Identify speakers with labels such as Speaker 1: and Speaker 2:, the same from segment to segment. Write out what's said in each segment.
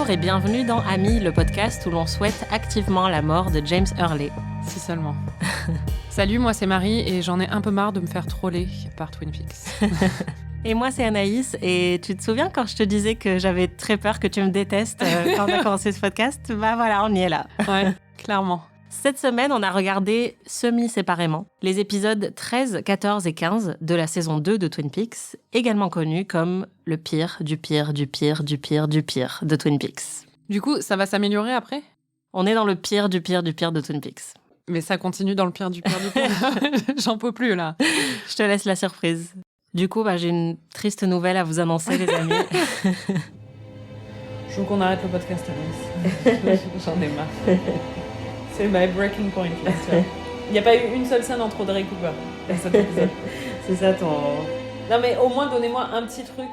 Speaker 1: Bonjour et bienvenue dans Amis, le podcast où l'on souhaite activement la mort de James Earl.
Speaker 2: Si seulement. Salut, moi c'est Marie et j'en ai un peu marre de me faire troller par Twin Peaks.
Speaker 1: Et moi c'est Anaïs, et tu te souviens quand je te disais que j'avais très peur que tu me détestes quand on a commencé ce podcast? Bah voilà, on y est là.
Speaker 2: Ouais, clairement.
Speaker 1: Cette semaine, on a regardé semi-séparément les épisodes 13, 14 et 15 de la saison 2 de Twin Peaks, également connu comme le pire du pire du pire du pire du pire de Twin Peaks.
Speaker 2: Du coup, ça va s'améliorer après ?
Speaker 1: On est dans le pire du pire du pire de Twin Peaks.
Speaker 2: Mais ça continue dans le pire du pire du pire. J'en peux plus là.
Speaker 1: Je te laisse la surprise. Du coup, j'ai une triste nouvelle à vous annoncer, les amis.
Speaker 2: Je veux qu'on arrête le podcast, Anaïs. J'en ai marre. C'est my breaking point. Là, il n'y a pas eu une seule scène entre Audrey et Cooper dans cet épisode.
Speaker 1: C'est ça ton...
Speaker 2: Non mais au moins donnez-moi un petit truc.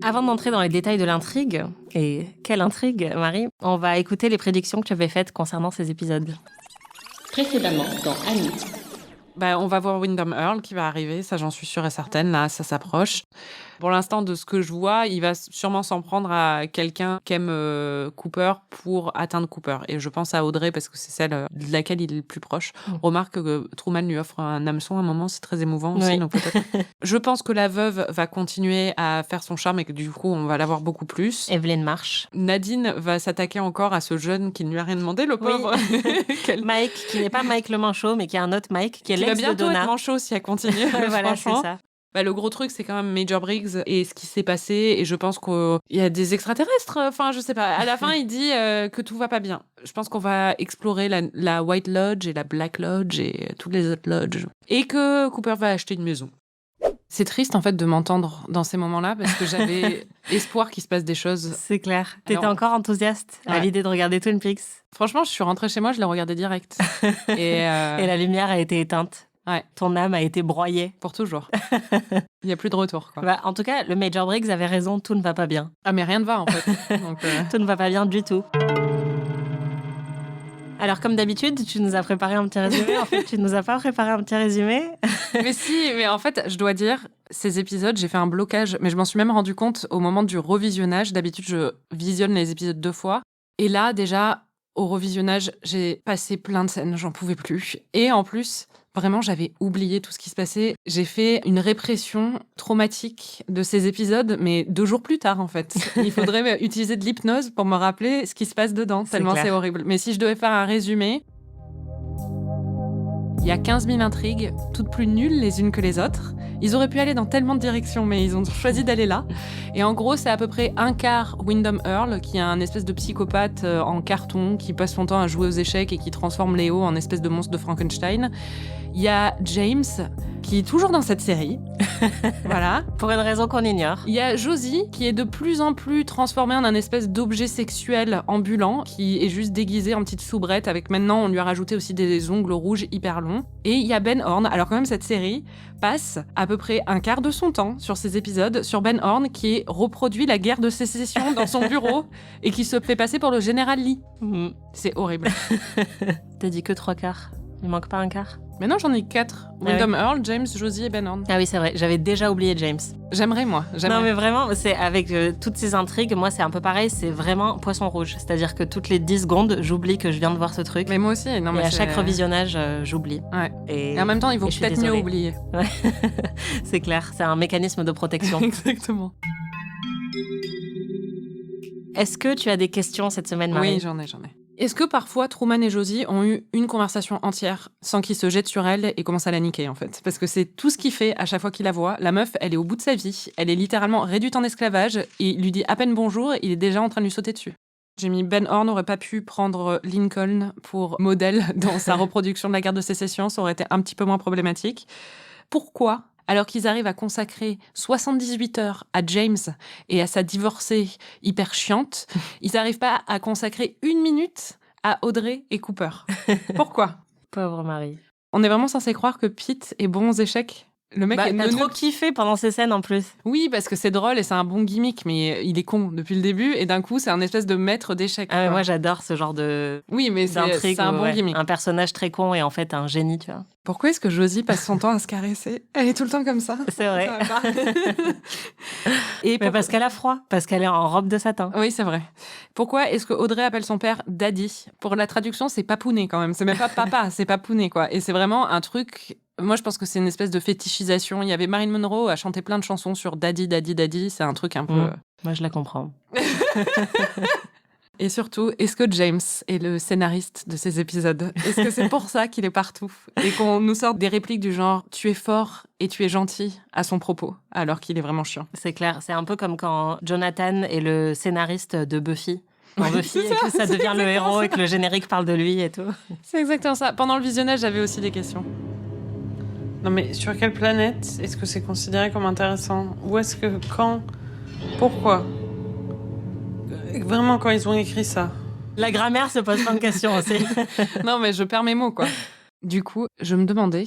Speaker 1: Avant d'entrer dans les détails de l'intrigue, et quelle intrigue, Marie, on va écouter les prédictions que tu avais faites concernant ces épisodes.
Speaker 3: Précédemment dans Amis.
Speaker 2: On va voir Windham Earl qui va arriver, ça j'en suis sûre et certaine, là ça s'approche. Pour l'instant, de ce que je vois, il va sûrement s'en prendre à quelqu'un qui aime Cooper pour atteindre Cooper. Et je pense à Audrey parce que c'est celle de laquelle il est le plus proche. Remarque que Truman lui offre un hameçon à un moment, c'est très émouvant aussi.
Speaker 1: Oui.
Speaker 2: Donc peut-être... Je pense que la veuve va continuer à faire son charme et que du coup, on va la voir beaucoup plus.
Speaker 1: Evelyn Marsh.
Speaker 2: Nadine va s'attaquer encore à ce jeune qui ne lui a rien demandé, le pauvre.
Speaker 1: Oui. Mike, qui n'est pas Mike le manchot, mais qui est un autre Mike, qui est l'ex de
Speaker 2: Donna. Il va bientôt être manchot si elle continue.
Speaker 1: Voilà, c'est ça.
Speaker 2: Le gros truc, c'est quand même Major Briggs et ce qui s'est passé. Et je pense qu'il y a des extraterrestres. Enfin, je sais pas. À la fin, il dit que tout va pas bien. Je pense qu'on va explorer la White Lodge et la Black Lodge et toutes les autres lodges. Et que Cooper va acheter une maison. C'est triste, en fait, de m'entendre dans ces moments-là parce que j'avais espoir qu'il se passe des choses.
Speaker 1: C'est clair. T'étais encore enthousiaste à l'idée de regarder Twin Peaks.
Speaker 2: Franchement, je suis rentrée chez moi, je l'ai regardé direct. Et
Speaker 1: la lumière a été éteinte.
Speaker 2: Ouais.
Speaker 1: Ton âme a été broyée.
Speaker 2: Pour toujours. Il n'y a plus de retour, quoi.
Speaker 1: En tout cas, le Major Briggs avait raison, tout ne va pas bien.
Speaker 2: Ah, mais rien ne va, en fait. Donc,
Speaker 1: tout ne va pas bien du tout. Alors, comme d'habitude, tu nous as préparé un petit résumé. En fait, tu nous as pas préparé un petit résumé.
Speaker 2: Mais si, mais en fait, je dois dire, ces épisodes, j'ai fait un blocage. Mais je m'en suis même rendu compte au moment du revisionnage. D'habitude, je visionne les épisodes 2 fois. Et là, déjà, au revisionnage, j'ai passé plein de scènes, j'en pouvais plus. Et en plus... Vraiment, j'avais oublié tout ce qui se passait. J'ai fait une répression traumatique de ces épisodes, mais 2 jours plus tard, en fait. Il faudrait utiliser de l'hypnose pour me rappeler ce qui se passe dedans, tellement c'est horrible. Mais si je devais faire un résumé, il y a 15 000 intrigues, toutes plus nulles les unes que les autres. Ils auraient pu aller dans tellement de directions, mais ils ont choisi d'aller là. Et en gros, c'est à peu près un quart Windham Earl, qui est un espèce de psychopathe en carton, qui passe son temps à jouer aux échecs et qui transforme Léo en espèce de monstre de Frankenstein. Il y a James, qui est toujours dans cette série. Voilà.
Speaker 1: Pour une raison qu'on ignore.
Speaker 2: Il y a Josie, qui est de plus en plus transformée en un espèce d'objet sexuel ambulant, qui est juste déguisé en petite soubrette, avec maintenant, on lui a rajouté aussi des ongles rouges hyper longs. Et il y a Ben Horne. Alors quand même, cette série passe à peu près un quart de son temps sur ces épisodes, sur Ben Horne, qui reproduit la guerre de sécession dans son bureau et qui se fait passer pour le général Lee. C'est horrible.
Speaker 1: T'as dit que 3 quarts. Il manque pas un quart.
Speaker 2: Mais non, j'en ai 4. Windham Earl, James, Josie et Ben Horne.
Speaker 1: Ah oui, c'est vrai. J'avais déjà oublié James.
Speaker 2: J'aimerais.
Speaker 1: Non, mais vraiment, c'est avec toutes ces intrigues, moi, c'est un peu pareil. C'est vraiment poisson rouge. C'est-à-dire que toutes les 10 secondes, j'oublie que je viens de voir ce truc.
Speaker 2: Mais moi aussi. Non,
Speaker 1: et à chaque revisionnage, j'oublie.
Speaker 2: Ouais. Et en même temps, il vaut peut-être mieux oublier.
Speaker 1: Ouais. C'est clair. C'est un mécanisme de protection.
Speaker 2: Exactement.
Speaker 1: Est-ce que tu as des questions cette semaine, Marie ?
Speaker 2: Oui, j'en ai. Est-ce que parfois Truman et Josie ont eu une conversation entière sans qu'ils se jettent sur elle et commencent à la niquer en fait ? Parce que c'est tout ce qu'il fait à chaque fois qu'il la voit. La meuf, elle est au bout de sa vie, elle est littéralement réduite en esclavage et il lui dit à peine bonjour, il est déjà en train de lui sauter dessus. J'ai mis Ben Horne n'aurait pas pu prendre Lincoln pour modèle dans sa reproduction de la guerre de sécession, ça aurait été un petit peu moins problématique. Pourquoi ? Alors qu'ils arrivent à consacrer 78 heures à James et à sa divorcée hyper chiante, ils n'arrivent pas à consacrer 1 minute à Audrey et Cooper. Pourquoi ?
Speaker 1: Pauvre Marie.
Speaker 2: On est vraiment censé croire que Pete est bon aux échecs Le mec est
Speaker 1: t'as trop kiffé pendant ces scènes en plus.
Speaker 2: Oui, parce que c'est drôle et c'est un bon gimmick, mais il est con depuis le début et d'un coup, c'est un espèce de maître d'échecs.
Speaker 1: Ah, moi, j'adore ce genre de
Speaker 2: Oui, mais
Speaker 1: d'intrigue.
Speaker 2: c'est un bon gimmick.
Speaker 1: Un personnage très con et en fait un génie, tu vois.
Speaker 2: Pourquoi est-ce que Josie passe son temps à se caresser ? Elle est tout le temps comme ça.
Speaker 1: C'est vrai.
Speaker 2: Ça va pas. Et
Speaker 1: Mais parce qu'elle a froid, parce qu'elle est en robe de satin.
Speaker 2: Oui, c'est vrai. Pourquoi est-ce que Audrey appelle son père Daddy ? Pour la traduction, c'est papounet quand même. C'est même pas papa, c'est papounet, quoi. Et c'est vraiment un truc... Moi, je pense que c'est une espèce de fétichisation. Il y avait Marilyn Monroe à chanter plein de chansons sur Daddy, Daddy, Daddy. C'est un truc un peu...
Speaker 1: Moi, je la comprends.
Speaker 2: Et surtout, est-ce que James est le scénariste de ces épisodes ? Est-ce que c'est pour ça qu'il est partout ? Et qu'on nous sorte des répliques du genre « tu es fort et tu es gentil » à son propos, alors qu'il est vraiment chiant.
Speaker 1: C'est clair. C'est un peu comme quand Jonathan est le scénariste de Buffy. Dans Buffy, et que ça devient le héros et que le générique parle de lui et tout.
Speaker 2: C'est exactement ça. Pendant le visionnage, j'avais aussi des questions.
Speaker 4: Non mais sur quelle planète est-ce que c'est considéré comme intéressant ? Où est-ce que, quand, pourquoi ? Vraiment quand ils ont écrit ça ?
Speaker 1: La grammaire se pose plein de questions aussi.
Speaker 2: Non mais je perds mes mots, quoi. Du coup, je me demandais,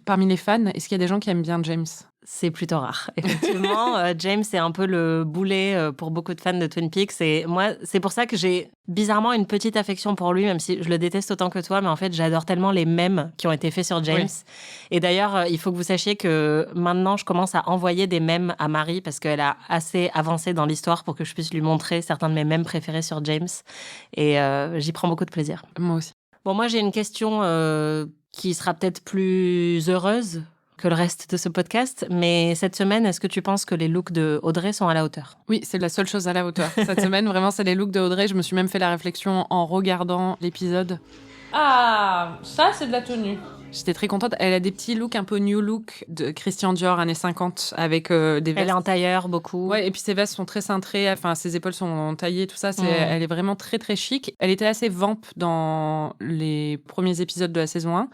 Speaker 2: parmi les fans, est-ce qu'il y a des gens qui aiment bien James ?
Speaker 1: C'est plutôt rare. Effectivement, James est un peu le boulet pour beaucoup de fans de Twin Peaks. Et moi, c'est pour ça que j'ai bizarrement une petite affection pour lui, même si je le déteste autant que toi. Mais en fait, j'adore tellement les mèmes qui ont été faits sur James. Oui. Et d'ailleurs, il faut que vous sachiez que maintenant, je commence à envoyer des mèmes à Marie parce qu'elle a assez avancé dans l'histoire pour que je puisse lui montrer certains de mes mèmes préférés sur James. Et j'y prends beaucoup de plaisir.
Speaker 2: Moi aussi.
Speaker 1: Bon, moi, j'ai une question qui sera peut-être plus heureuse que le reste de ce podcast, mais cette semaine, est-ce que tu penses que les looks de Audrey sont à la hauteur ?
Speaker 2: Oui, c'est la seule chose à la hauteur. Cette semaine, vraiment, c'est les looks de Audrey. Je me suis même fait la réflexion en regardant l'épisode.
Speaker 4: Ah, ça c'est de la tenue.
Speaker 2: J'étais très contente. Elle a des petits looks un peu new look de Christian Dior années 50 avec des vestes.
Speaker 1: Elle est en tailleur beaucoup.
Speaker 2: Ouais, et puis ses vestes sont très cintrées. Enfin, ses épaules sont taillées, tout ça. Elle est vraiment très très chic. Elle était assez vamp dans les premiers épisodes de la saison 1.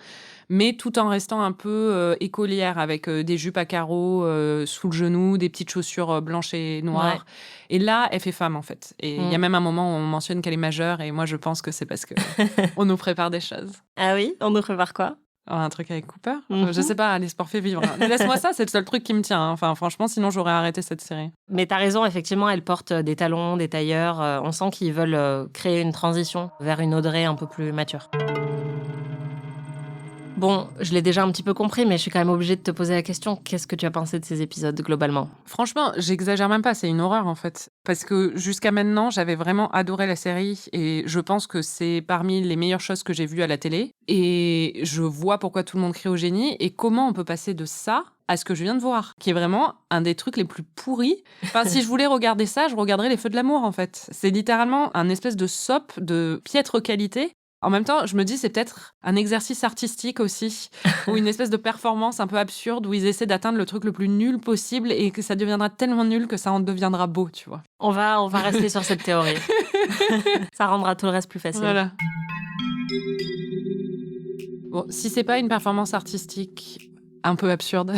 Speaker 2: Mais tout en restant un peu écolière, avec des jupes à carreaux sous le genou, des petites chaussures blanches et noires. Ouais. Et là, elle fait femme, en fait. Et il y a même un moment où on mentionne qu'elle est majeure, et moi, je pense que c'est parce que on nous prépare des choses.
Speaker 1: Ah oui ? On nous prépare quoi ?
Speaker 2: Un truc avec Cooper ? Je sais pas, les sports fait vivre. Mais laisse-moi ça, c'est le seul truc qui me tient. Hein. Enfin, franchement, sinon, j'aurais arrêté cette série.
Speaker 1: Mais t'as raison, effectivement, elle porte des talons, des tailleurs. On sent qu'ils veulent créer une transition vers une Audrey un peu plus mature. Bon, je l'ai déjà un petit peu compris, mais je suis quand même obligée de te poser la question. Qu'est-ce que tu as pensé de ces épisodes, globalement ?
Speaker 2: Franchement, j'exagère même pas, c'est une horreur, en fait. Parce que jusqu'à maintenant, j'avais vraiment adoré la série, et je pense que c'est parmi les meilleures choses que j'ai vues à la télé. Et je vois pourquoi tout le monde crie au génie, et comment on peut passer de ça à ce que je viens de voir, qui est vraiment un des trucs les plus pourris. Enfin, si je voulais regarder ça, je regarderais Les Feux de l'amour, en fait. C'est littéralement un espèce de soap de piètre qualité. En même temps, je me dis, c'est peut-être un exercice artistique aussi, ou une espèce de performance un peu absurde où ils essaient d'atteindre le truc le plus nul possible et que ça deviendra tellement nul que ça en deviendra beau, tu vois.
Speaker 1: On va rester sur cette théorie. Ça rendra tout le reste plus facile.
Speaker 2: Voilà. Bon, si c'est pas une performance artistique un peu absurde...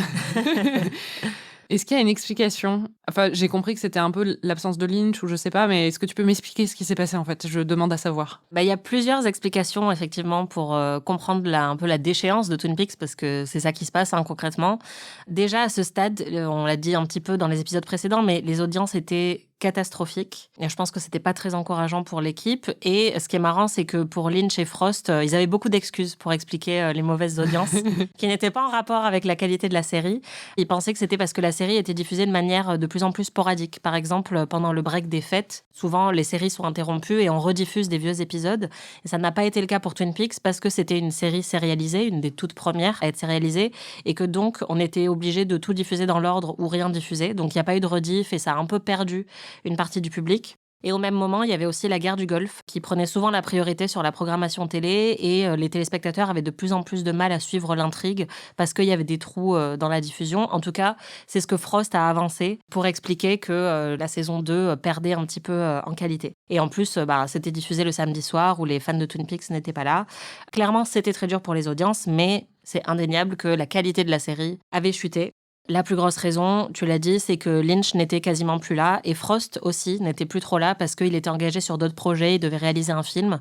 Speaker 2: Est-ce qu'il y a une explication ? Enfin, j'ai compris que c'était un peu l'absence de Lynch ou je sais pas, mais est-ce que tu peux m'expliquer ce qui s'est passé en fait ? Je demande à savoir.
Speaker 1: Il y a plusieurs explications effectivement pour comprendre un peu la déchéance de Twin Peaks parce que c'est ça qui se passe concrètement. Déjà à ce stade, on l'a dit un petit peu dans les épisodes précédents, mais les audiences étaient catastrophiques. Et je pense que c'était pas très encourageant pour l'équipe. Et ce qui est marrant, c'est que pour Lynch et Frost, ils avaient beaucoup d'excuses pour expliquer les mauvaises audiences qui n'étaient pas en rapport avec la qualité de la série. Ils pensaient que c'était parce que la série était diffusée de manière de plus en plus sporadique. Par exemple, pendant le break des fêtes, souvent les séries sont interrompues et on rediffuse des vieux épisodes. Et ça n'a pas été le cas pour Twin Peaks parce que c'était une série sérialisée, une des toutes premières à être sérialisée, et que donc on était obligé de tout diffuser dans l'ordre ou rien diffuser. Donc il n'y a pas eu de rediff et ça a un peu perdu une partie du public. Et au même moment, il y avait aussi la guerre du Golfe qui prenait souvent la priorité sur la programmation télé et les téléspectateurs avaient de plus en plus de mal à suivre l'intrigue parce qu'il y avait des trous dans la diffusion. En tout cas, c'est ce que Frost a avancé pour expliquer que la saison 2 perdait un petit peu en qualité. Et en plus, c'était diffusé le samedi soir où les fans de Twin Peaks n'étaient pas là. Clairement, c'était très dur pour les audiences, mais c'est indéniable que la qualité de la série avait chuté. La plus grosse raison, tu l'as dit, c'est que Lynch n'était quasiment plus là et Frost aussi n'était plus trop là parce qu'il était engagé sur d'autres projets, il devait réaliser un film.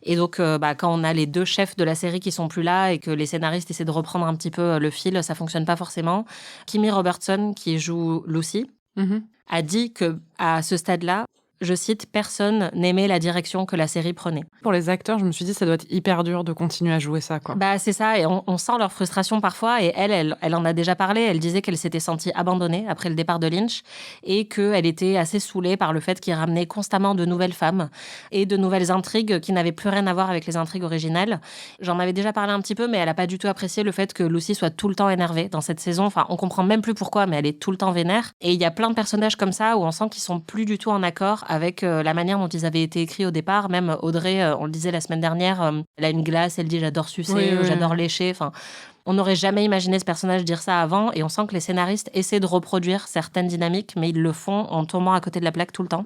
Speaker 1: Et donc, quand on a les 2 chefs de la série qui sont plus là et que les scénaristes essaient de reprendre un petit peu le fil, ça fonctionne pas forcément. Kimi Robertson, qui joue Lucy, a dit que à ce stade-là, je cite, personne n'aimait la direction que la série prenait.
Speaker 2: Pour les acteurs, je me suis dit, ça doit être hyper dur de continuer à jouer ça, quoi.
Speaker 1: C'est ça, et on sent leur frustration parfois, et elle en a déjà parlé, elle disait qu'elle s'était sentie abandonnée après le départ de Lynch, et qu'elle était assez saoulée par le fait qu'il ramenait constamment de nouvelles femmes, et de nouvelles intrigues qui n'avaient plus rien à voir avec les intrigues originales. J'en avais déjà parlé un petit peu, mais elle n'a pas du tout apprécié le fait que Lucy soit tout le temps énervée dans cette saison. Enfin, on comprend même plus pourquoi, mais elle est tout le temps vénère. Et il y a plein de personnages comme ça, où on sent qu'ils sont plus du tout en accord avec la manière dont ils avaient été écrits au départ. Même Audrey, on le disait la semaine dernière, elle a une glace, elle dit j'adore sucer, j'adore lécher. Enfin, on n'aurait jamais imaginé ce personnage dire ça avant, et on sent que les scénaristes essaient de reproduire certaines dynamiques, mais ils le font en tombant à côté de la plaque tout le temps.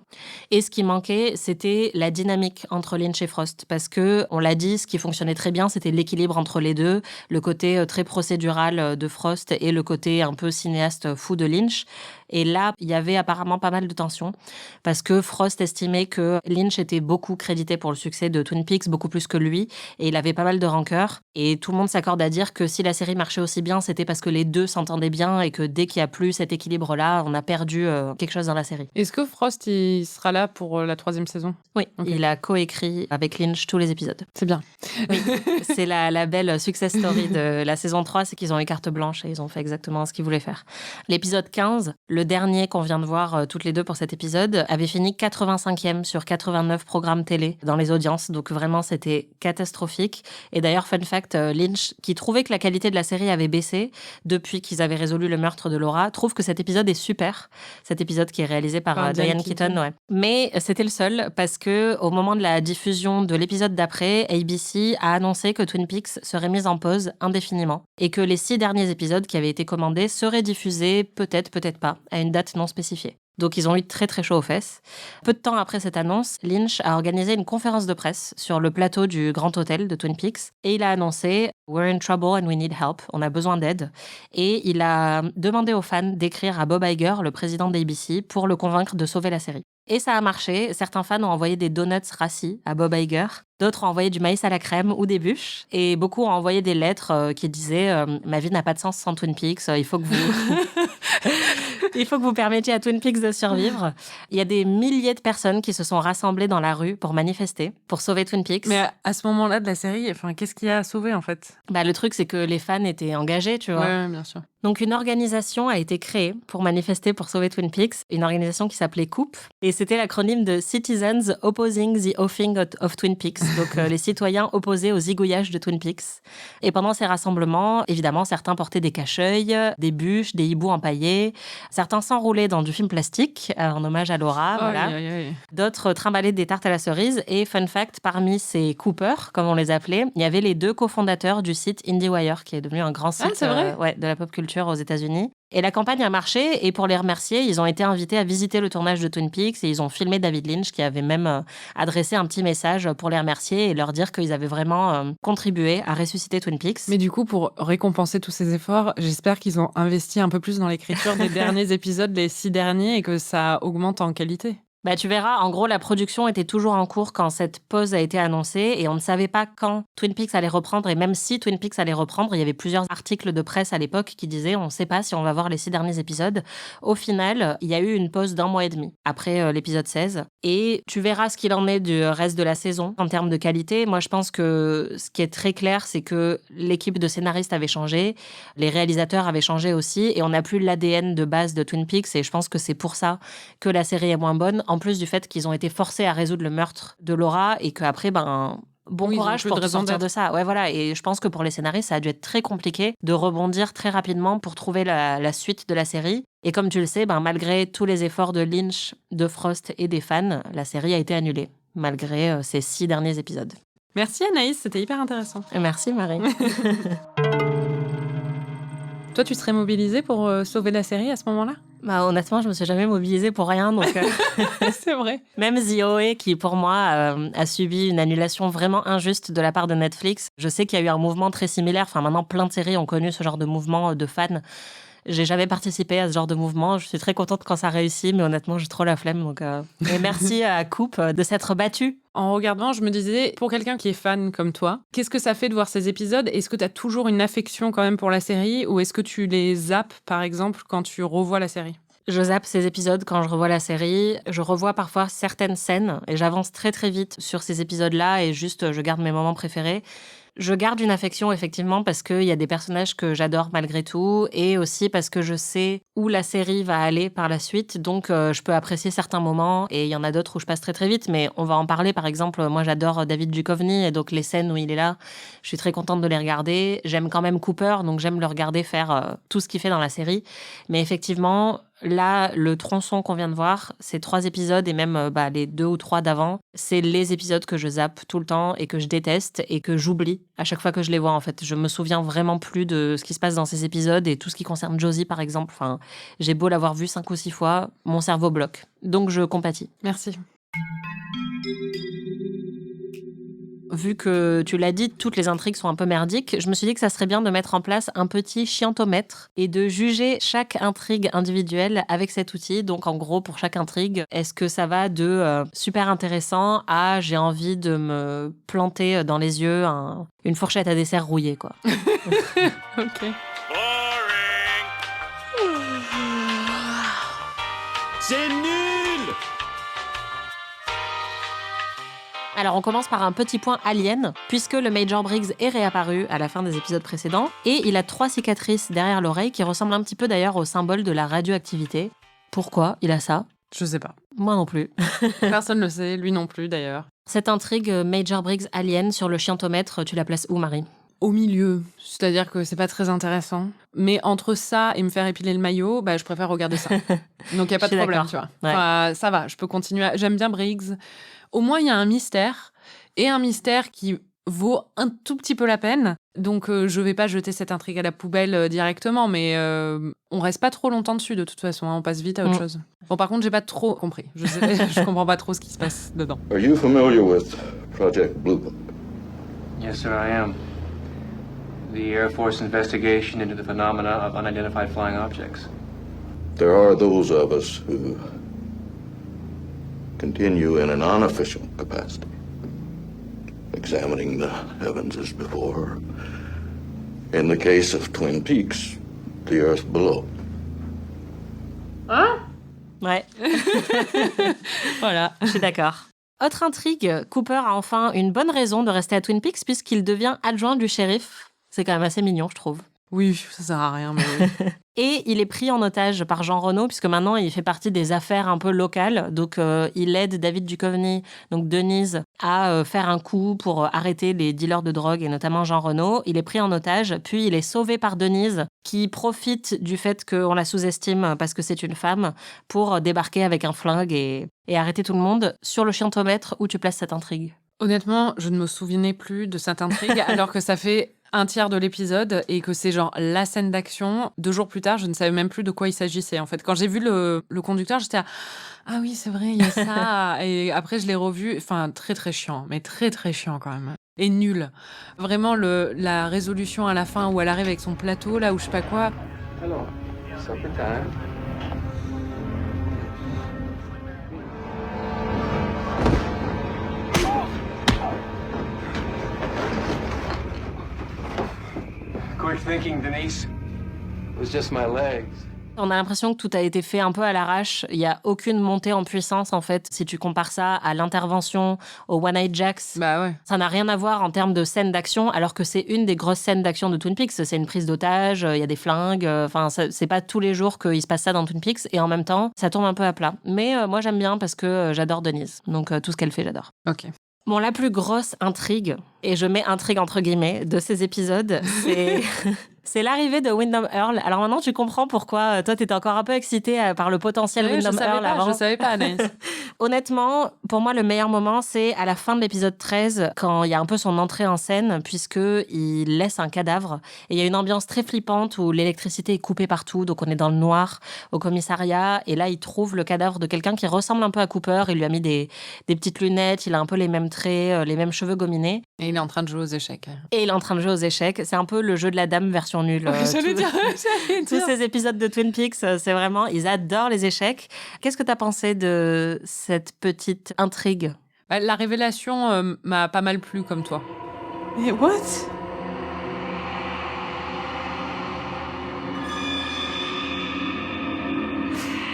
Speaker 1: Et ce qui manquait, c'était la dynamique entre Lynch et Frost, parce que, on l'a dit, ce qui fonctionnait très bien, c'était l'équilibre entre les deux, le côté très procédural de Frost et le côté un peu cinéaste fou de Lynch. Et là, il y avait apparemment pas mal de tensions, parce que Frost estimait que Lynch était beaucoup crédité pour le succès de Twin Peaks, beaucoup plus que lui, et il avait pas mal de rancœur. Et tout le monde s'accorde à dire que si la série marchait aussi bien, c'était parce que les deux s'entendaient bien, et que dès qu'il n'y a plus cet équilibre-là, on a perdu quelque chose dans la série.
Speaker 2: Est-ce que Frost, il sera là pour la 3e saison ?
Speaker 1: Oui,
Speaker 2: Okay.
Speaker 1: Il a coécrit avec Lynch tous les épisodes.
Speaker 2: C'est bien.
Speaker 1: Oui, c'est la belle success story de la saison 3, c'est qu'ils ont eu carte blanche et ils ont fait exactement ce qu'ils voulaient faire. L'épisode 15, le dernier qu'on vient de voir toutes les deux pour cet épisode, avait fini 85e sur 89 programmes télé dans les audiences, donc vraiment c'était catastrophique. Et d'ailleurs, fun fact, Lynch, qui trouvait que la qualité de la série avait baissé depuis qu'ils avaient résolu le meurtre de Laura, trouve que cet épisode est super, cet épisode qui est réalisé par Diane Keaton. Ouais. Mais c'était le seul, parce que au moment de la diffusion de l'épisode d'après, ABC a annoncé que Twin Peaks serait mise en pause indéfiniment et que les 6 derniers épisodes qui avaient été commandés seraient diffusés, peut-être pas, à une date non spécifiée. Donc ils ont eu très très chaud aux fesses. Peu de temps après cette annonce, Lynch a organisé une conférence de presse sur le plateau du Grand Hôtel de Twin Peaks et il a annoncé « We're in trouble and we need help », on a besoin d'aide. Et il a demandé aux fans d'écrire à Bob Iger, le président d'ABC, pour le convaincre de sauver la série. Et ça a marché. Certains fans ont envoyé des donuts rassis à Bob Iger. D'autres ont envoyé du maïs à la crème ou des bûches. Et beaucoup ont envoyé des lettres qui disaient « Ma vie n'a pas de sens sans Twin Peaks. Il faut que vous... Il faut que vous permettiez à Twin Peaks de survivre. » Il y a des milliers de personnes qui se sont rassemblées dans la rue pour manifester, pour sauver Twin Peaks.
Speaker 2: Mais à ce moment-là de la série, qu'est-ce qu'il y a à sauver, en fait ?
Speaker 1: Le truc, c'est que les fans étaient engagés, tu vois.
Speaker 2: Ouais, bien sûr.
Speaker 1: Donc, une organisation a été créée pour manifester pour sauver Twin Peaks, une organisation qui s'appelait COOP, et c'était l'acronyme de Citizens Opposing the Offing of Twin Peaks, donc les citoyens opposés au zigouillage de Twin Peaks. Et pendant ces rassemblements, évidemment, certains portaient des cache-œils, des bûches, des hiboux empaillés, certains s'enroulaient dans du film plastique, en hommage à Laura, voilà. D'autres trimballaient des tartes à la cerise, et fun fact, parmi ces coopers, comme on les appelait, il y avait les 2 cofondateurs du site IndieWire, qui est devenu un grand site de la pop culture aux États-Unis. Et la campagne a marché, et pour les remercier, ils ont été invités à visiter le tournage de Twin Peaks et ils ont filmé David Lynch qui avait même adressé un petit message pour les remercier et leur dire qu'ils avaient vraiment contribué à ressusciter Twin Peaks.
Speaker 2: Mais du coup, pour récompenser tous ces efforts, j'espère qu'ils ont investi un peu plus dans l'écriture des derniers épisodes, les 6 derniers, et que ça augmente en qualité.
Speaker 1: Tu verras, en gros, la production était toujours en cours quand cette pause a été annoncée et on ne savait pas quand Twin Peaks allait reprendre. Et même si Twin Peaks allait reprendre, il y avait plusieurs articles de presse à l'époque qui disaient on ne sait pas si on va voir les 6 derniers épisodes. Au final, il y a eu une pause d'1 mois et demi après l'épisode 16. Et tu verras ce qu'il en est du reste de la saison en termes de qualité. Moi, je pense que ce qui est très clair, c'est que l'équipe de scénaristes avait changé, les réalisateurs avaient changé aussi et on n'a plus l'ADN de base de Twin Peaks et je pense que c'est pour ça que la série est moins bonne. En plus du fait qu'ils ont été forcés à résoudre le meurtre de Laura et qu'après, bon courage pour te sortir de ça. Ouais, voilà. Et je pense que pour les scénaristes, ça a dû être très compliqué de rebondir très rapidement pour trouver la suite de la série. Et comme tu le sais, malgré tous les efforts de Lynch, de Frost et des fans, la série a été annulée, malgré ces 6 derniers épisodes.
Speaker 2: Merci Anaïs, c'était hyper intéressant.
Speaker 1: Merci Marie.
Speaker 2: Toi, tu serais mobilisée pour sauver la série à ce moment-là ?
Speaker 1: Honnêtement, je me suis jamais mobilisée pour rien, donc
Speaker 2: c'est vrai.
Speaker 1: Même The OA, qui pour moi a subi une annulation vraiment injuste de la part de Netflix, je sais qu'il y a eu un mouvement très similaire. Maintenant, plein de séries ont connu ce genre de mouvement de fans. J'ai jamais participé à ce genre de mouvement. Je suis très contente quand ça réussit, mais honnêtement, j'ai trop la flemme. Donc, et merci à Coupe de s'être battue.
Speaker 2: En regardant, je me disais, pour quelqu'un qui est fan comme toi, qu'est-ce que ça fait de voir ces épisodes ? Est-ce que tu as toujours une affection quand même pour la série ou est-ce que tu les zappes, par exemple, quand tu revois la série ?
Speaker 1: Je zappe ces épisodes quand je revois la série. Je revois parfois certaines scènes et j'avance très très vite sur ces épisodes-là et juste je garde mes moments préférés. Je garde une affection effectivement parce qu'il y a des personnages que j'adore malgré tout et aussi parce que je sais où la série va aller par la suite. Donc je peux apprécier certains moments et il y en a d'autres où je passe très très vite. Mais on va en parler. Par exemple, moi j'adore David Duchovny et donc les scènes où il est là, je suis très contente de les regarder. J'aime quand même Cooper, donc j'aime le regarder faire tout ce qu'il fait dans la série. Mais effectivement, là, le tronçon qu'on vient de voir, ces 3 épisodes et même les 2 ou 3 d'avant, c'est les épisodes que je zappe tout le temps et que je déteste et que j'oublie à chaque fois que je les vois en fait. Je me souviens vraiment plus de ce qui se passe dans ces épisodes et tout ce qui concerne Josie par exemple. Enfin, j'ai beau l'avoir vu 5 ou 6 fois, mon cerveau bloque. Donc je compatis.
Speaker 2: Merci.
Speaker 1: Vu que tu l'as dit, toutes les intrigues sont un peu merdiques, je me suis dit que ça serait bien de mettre en place un petit chiantomètre et de juger chaque intrigue individuelle avec cet outil. Donc en gros, pour chaque intrigue, est-ce que ça va de super intéressant à j'ai envie de me planter dans les yeux une fourchette à dessert rouillée, quoi.
Speaker 2: Ok.
Speaker 5: C'est nul!
Speaker 1: Alors on commence par un petit point alien, puisque le Major Briggs est réapparu à la fin des épisodes précédents, et il a 3 cicatrices derrière l'oreille qui ressemblent un petit peu d'ailleurs au symbole de la radioactivité. Pourquoi il a ça ?
Speaker 2: Je sais pas.
Speaker 1: Moi non plus.
Speaker 2: Personne ne le sait, lui non plus d'ailleurs.
Speaker 1: Cette intrigue Major Briggs alien sur le chiantomètre, tu la places où, Marie ?
Speaker 2: Au milieu, c'est-à-dire que c'est pas très intéressant. Mais entre ça et me faire épiler le maillot, je préfère regarder ça. Donc il y a pas de problème, tu vois.
Speaker 1: Ouais.
Speaker 2: Enfin, ça va, je peux continuer. J'aime bien Briggs. Au moins, il y a un mystère, et un mystère qui vaut un tout petit peu la peine. Donc, je vais pas jeter cette intrigue à la poubelle directement, mais on reste pas trop longtemps dessus, de toute façon. On passe vite à autre chose. Bon, par contre, j'ai pas trop compris. Je comprends pas trop ce qui se passe dedans.
Speaker 6: Are you familiar with Project Blue Book?
Speaker 7: Yes, sir, I am. The Air Force investigation into the phenomena of unidentified flying objects.
Speaker 6: There are those of us who continue in an unofficial capacity, examining the heavens as before. In the case of Twin Peaks, the earth below.
Speaker 4: Hein ?
Speaker 1: Ouais,
Speaker 2: Voilà.
Speaker 1: je suis d'accord. Autre intrigue, Cooper a enfin une bonne raison de rester à Twin Peaks puisqu'il devient adjoint du shérif. C'est quand même assez mignon, je trouve.
Speaker 2: Oui, ça sert à rien, mais oui.
Speaker 1: Et il est pris en otage par Jean Renault, puisque maintenant il fait partie des affaires un peu locales. Donc il aide David Duchovny, donc Denise, à faire un coup pour arrêter les dealers de drogue, et notamment Jean Renault. Il est pris en otage, puis il est sauvé par Denise, qui profite du fait qu'on la sous-estime parce que c'est une femme, pour débarquer avec un flingue et arrêter tout le monde. Sur le chiantomètre, où tu places cette intrigue ?
Speaker 2: Honnêtement, je ne me souvenais plus de cette intrigue, alors que ça fait un tiers de l'épisode et que c'est genre la scène d'action. 2 jours plus tard, je ne savais même plus de quoi il s'agissait. En fait, quand j'ai vu le conducteur, j'étais ah oui, c'est vrai, il y a ça. Et après, je l'ai revu. Enfin, très très chiant, mais très très chiant quand même. Et nul. Vraiment, la résolution à la fin où elle arrive avec son plateau, là, ou je sais pas quoi.
Speaker 7: Hello. Supper time. Quick thinking, Denise. It was just my legs.
Speaker 1: On a l'impression que tout a été fait un peu à l'arrache. Il n'y a aucune montée en puissance, en fait, si tu compares ça à l'intervention, au One Night Jacks.
Speaker 2: Bah ouais.
Speaker 1: Ça n'a rien à voir en termes de scène d'action, alors que c'est une des grosses scènes d'action de Twin Peaks. C'est une prise d'otage, il y a des flingues. Enfin, c'est pas tous les jours qu'il se passe ça dans Twin Peaks. Et en même temps, ça tombe un peu à plat. Mais moi, j'aime bien parce que j'adore Denise. Donc, tout ce qu'elle fait, j'adore.
Speaker 2: Ok.
Speaker 1: Bon, la plus grosse intrigue, et je mets intrigue entre guillemets, de ces épisodes, c'est l'arrivée de Windom Earle. Alors maintenant, tu comprends pourquoi toi, t'étais encore un peu excitée par le potentiel Windom Earle avant.
Speaker 2: Je savais pas, Anaïs.
Speaker 1: Honnêtement, pour moi, le meilleur moment, c'est à la fin de l'épisode 13, quand il y a un peu son entrée en scène, puisqu'il laisse un cadavre. Et il y a une ambiance très flippante où l'électricité est coupée partout, donc on est dans le noir au commissariat. Et là, il trouve le cadavre de quelqu'un qui ressemble un peu à Cooper. Il lui a mis des petites lunettes, il a un peu les mêmes traits, les mêmes cheveux gominés.
Speaker 2: Et il est en train de jouer aux échecs.
Speaker 1: Et il est en train de jouer aux échecs. C'est un peu le jeu de la dame version question nulle.
Speaker 2: J'allais dire.
Speaker 1: Tous ces épisodes de Twin Peaks, c'est vraiment, ils adorent les échecs. Qu'est-ce que tu as pensé de cette petite intrigue?
Speaker 2: Bah, la révélation m'a pas mal plu comme toi.
Speaker 4: Mais what?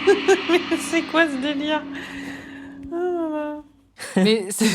Speaker 4: Mais c'est quoi ce délire?
Speaker 2: Mais c'est...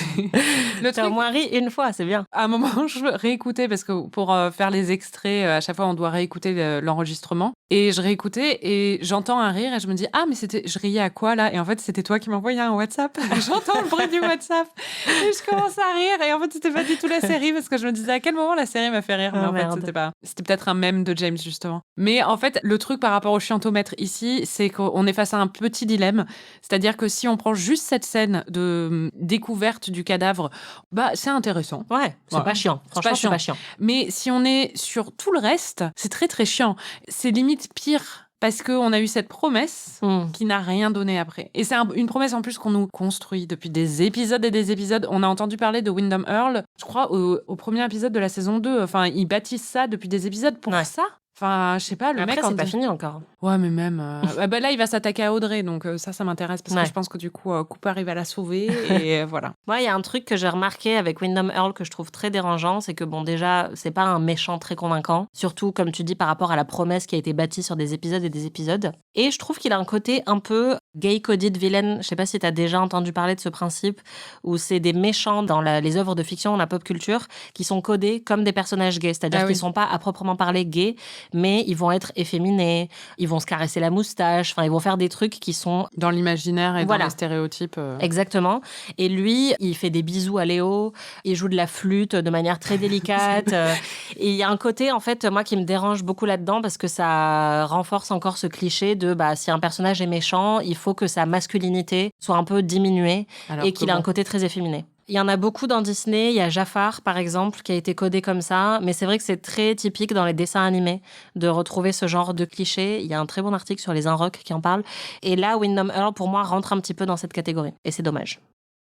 Speaker 2: le
Speaker 1: T'as au
Speaker 2: truc,
Speaker 1: moins ri une fois, c'est bien.
Speaker 2: à un moment, je réécoutais parce que pour faire les extraits, à chaque fois, on doit réécouter l'enregistrement. Et je réécoutais et j'entends un rire et je me dis ah mais je riais à quoi là? Et en fait c'était toi qui m'envoyais un WhatsApp. J'entends le bruit du WhatsApp et je commence à rire et en fait c'était pas du tout la série parce que je me disais à quel moment la série m'a fait rire. Mais en fait c'était peut-être un mème de James justement. Mais en fait le truc par rapport au chiantomètre ici, c'est qu'on est face à un petit dilemme, c'est-à-dire que si on prend juste cette scène de découverte du cadavre, bah c'est intéressant.
Speaker 1: Ouais, c'est pas chiant. Franchement, c'est pas chiant.
Speaker 2: Mais si on est sur tout le reste, c'est très très chiant. C'est limite pire parce qu'on a eu cette promesse qui n'a rien donné après. Et c'est une promesse en plus qu'on nous construit depuis des épisodes et des épisodes. On a entendu parler de Windham Earl, je crois, au premier épisode de la saison 2. Enfin, ils bâtissent ça depuis des épisodes pour ça. Enfin, je sais pas, le
Speaker 1: Après,
Speaker 2: mec...
Speaker 1: c'est pas fini encore.
Speaker 2: Ouais, mais même... bah là, il va s'attaquer à Audrey, donc ça m'intéresse, parce que je pense que du coup, Cooper, il va la sauver, et voilà.
Speaker 1: Moi, il y a un truc que j'ai remarqué avec Windham Earl que je trouve très dérangeant, c'est que, bon, déjà, c'est pas un méchant très convaincant, surtout, comme tu dis, par rapport à la promesse qui a été bâtie sur des épisodes et des épisodes. Et je trouve qu'il a un côté un peu gay-coded villain. Je sais pas si t'as déjà entendu parler de ce principe, où c'est des méchants dans les œuvres de fiction, dans la pop culture, qui sont codés comme des personnages gays, c'est-à-dire qu'ils sont pas à proprement parler gays, mais ils vont être efféminés, ils vont se caresser la moustache, enfin ils vont faire des trucs qui sont
Speaker 2: dans l'imaginaire et dans les stéréotypes.
Speaker 1: Exactement. Et lui, il fait des bisous à Léo, il joue de la flûte de manière très délicate. Et il y a un côté en fait moi qui me dérange beaucoup là-dedans parce que ça renforce encore ce cliché de si un personnage est méchant, il faut que sa masculinité soit un peu diminuée et qu'il ait un côté très efféminé. Il y en a beaucoup dans Disney. Il y a Jafar, par exemple, qui a été codé comme ça. Mais c'est vrai que c'est très typique dans les dessins animés de retrouver ce genre de clichés. Il y a un très bon article sur les Inrocks qui en parle. Et là, Windham Earl, pour moi, rentre un petit peu dans cette catégorie. Et c'est dommage.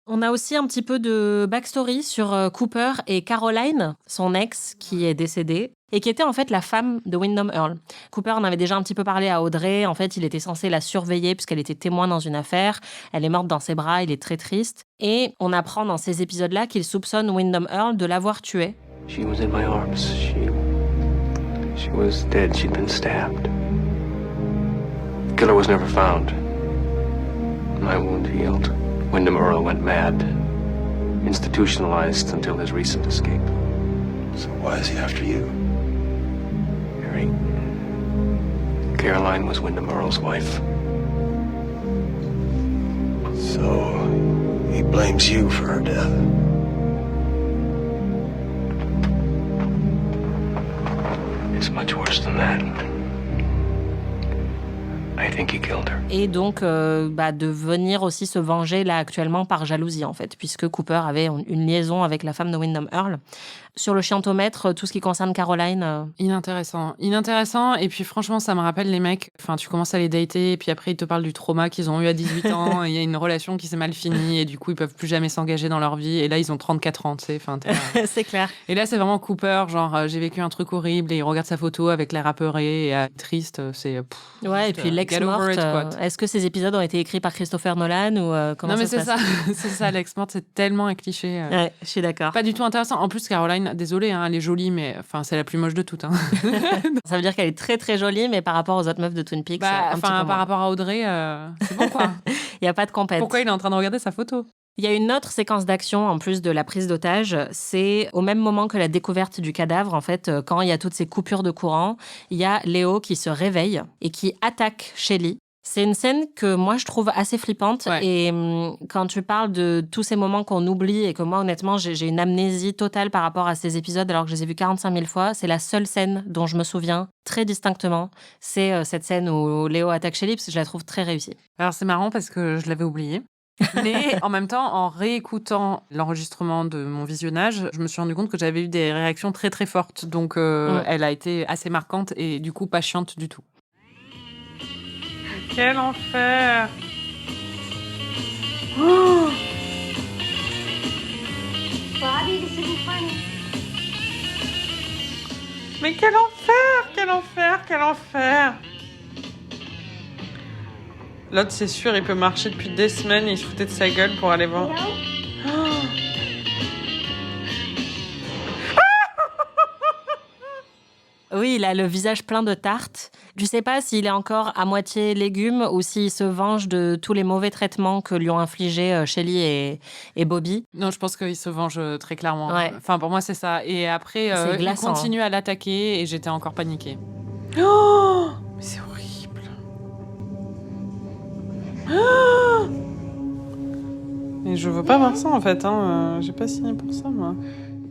Speaker 1: On a aussi un petit peu de backstory sur Cooper et Caroline, son ex, qui est décédée, et qui était en fait la femme de Windham Earl. Cooper en avait déjà un petit peu parlé à Audrey. En fait, il était censé la surveiller puisqu'elle était témoin dans une affaire. Elle est morte dans ses bras, il est très triste. Et on apprend dans ces épisodes-là qu'il soupçonne Windham Earl de l'avoir tuée.
Speaker 7: She was in my arms. She was dead. She'd been stabbed. The killer was never found. My wound healed. Windham Earl went mad, institutionalized until his recent escape.
Speaker 5: So why is he after you?
Speaker 7: Harry, Caroline was Windham Earl's wife.
Speaker 5: So he blames you for her death.
Speaker 7: It's much worse than that. I think he killed her.
Speaker 1: Et donc, de venir aussi se venger là actuellement par jalousie en fait, puisque Cooper avait une liaison avec la femme de Windham Earl. Sur le chiantomètre, tout ce qui concerne Caroline...
Speaker 2: Inintéressant. Et puis franchement, ça me rappelle les mecs. Enfin, tu commences à les dater et puis après, ils te parlent du trauma qu'ils ont eu à 18 ans. Il y a une relation qui s'est mal finie et du coup, ils peuvent plus jamais s'engager dans leur vie. Et là, ils ont 34 ans, tu sais. Enfin,
Speaker 1: c'est clair.
Speaker 2: Et là, c'est vraiment Cooper, genre, j'ai vécu un truc horrible et il regarde sa photo avec l'air apeuré et triste. C'est...
Speaker 1: ouais, et puis l'ex morte. Est-ce que ces épisodes ont été écrits par Christopher Nolan ou comment ça se passe?
Speaker 2: Non, mais c'est ça, l'ex morte, c'est tellement un cliché.
Speaker 1: Ouais, je suis d'accord.
Speaker 2: Pas du tout intéressant. En plus, Caroline, désolée, hein, elle est jolie, mais c'est la plus moche de toutes. Hein.
Speaker 1: Ça veut dire qu'elle est très très jolie, mais par rapport aux autres meufs de Twin Peaks,
Speaker 2: par rapport à Audrey, c'est bon quoi.
Speaker 1: Il n'y a pas de compète.
Speaker 2: Pourquoi il est en train de regarder sa photo?
Speaker 1: Il y a une autre séquence d'action, en plus de la prise d'otage, c'est au même moment que la découverte du cadavre, en fait, quand il y a toutes ces coupures de courant, il y a Léo qui se réveille et qui attaque Shelly. C'est une scène que moi, je trouve assez flippante. Ouais. Et quand tu parles de tous ces moments qu'on oublie et que moi, honnêtement, j'ai une amnésie totale par rapport à ces épisodes alors que je les ai vus 45 000 fois, c'est la seule scène dont je me souviens très distinctement. C'est cette scène où Léo attaque Shelly parce que je la trouve très réussie.
Speaker 2: Alors, c'est marrant parce que je l'avais oublié. Mais en même temps, en réécoutant l'enregistrement de mon visionnage, je me suis rendu compte que j'avais eu des réactions très très fortes. Donc, elle a été assez marquante et du coup, pas chiante du tout.
Speaker 4: Quel enfer! Oh!
Speaker 8: Bobby, this isn't funny.
Speaker 4: Mais quel enfer, quel enfer, quel enfer. L'autre, c'est sûr, il peut marcher depuis des semaines, il se foutait de sa gueule pour aller voir.
Speaker 1: Oui, il a le visage plein de tartes. Je sais pas s'il est encore à moitié légume ou s'il se venge de tous les mauvais traitements que lui ont infligés Shelly et Bobby.
Speaker 2: Non, je pense qu'il se venge très clairement.
Speaker 1: Ouais.
Speaker 2: Enfin, pour moi, c'est ça. Et après,
Speaker 1: C'est
Speaker 2: il
Speaker 1: glaçant,
Speaker 2: continue à l'attaquer et j'étais encore paniquée.
Speaker 4: Oh, mais c'est horrible. Oh, mais je veux pas voir ça en fait, hein. J'ai pas signé pour ça, moi.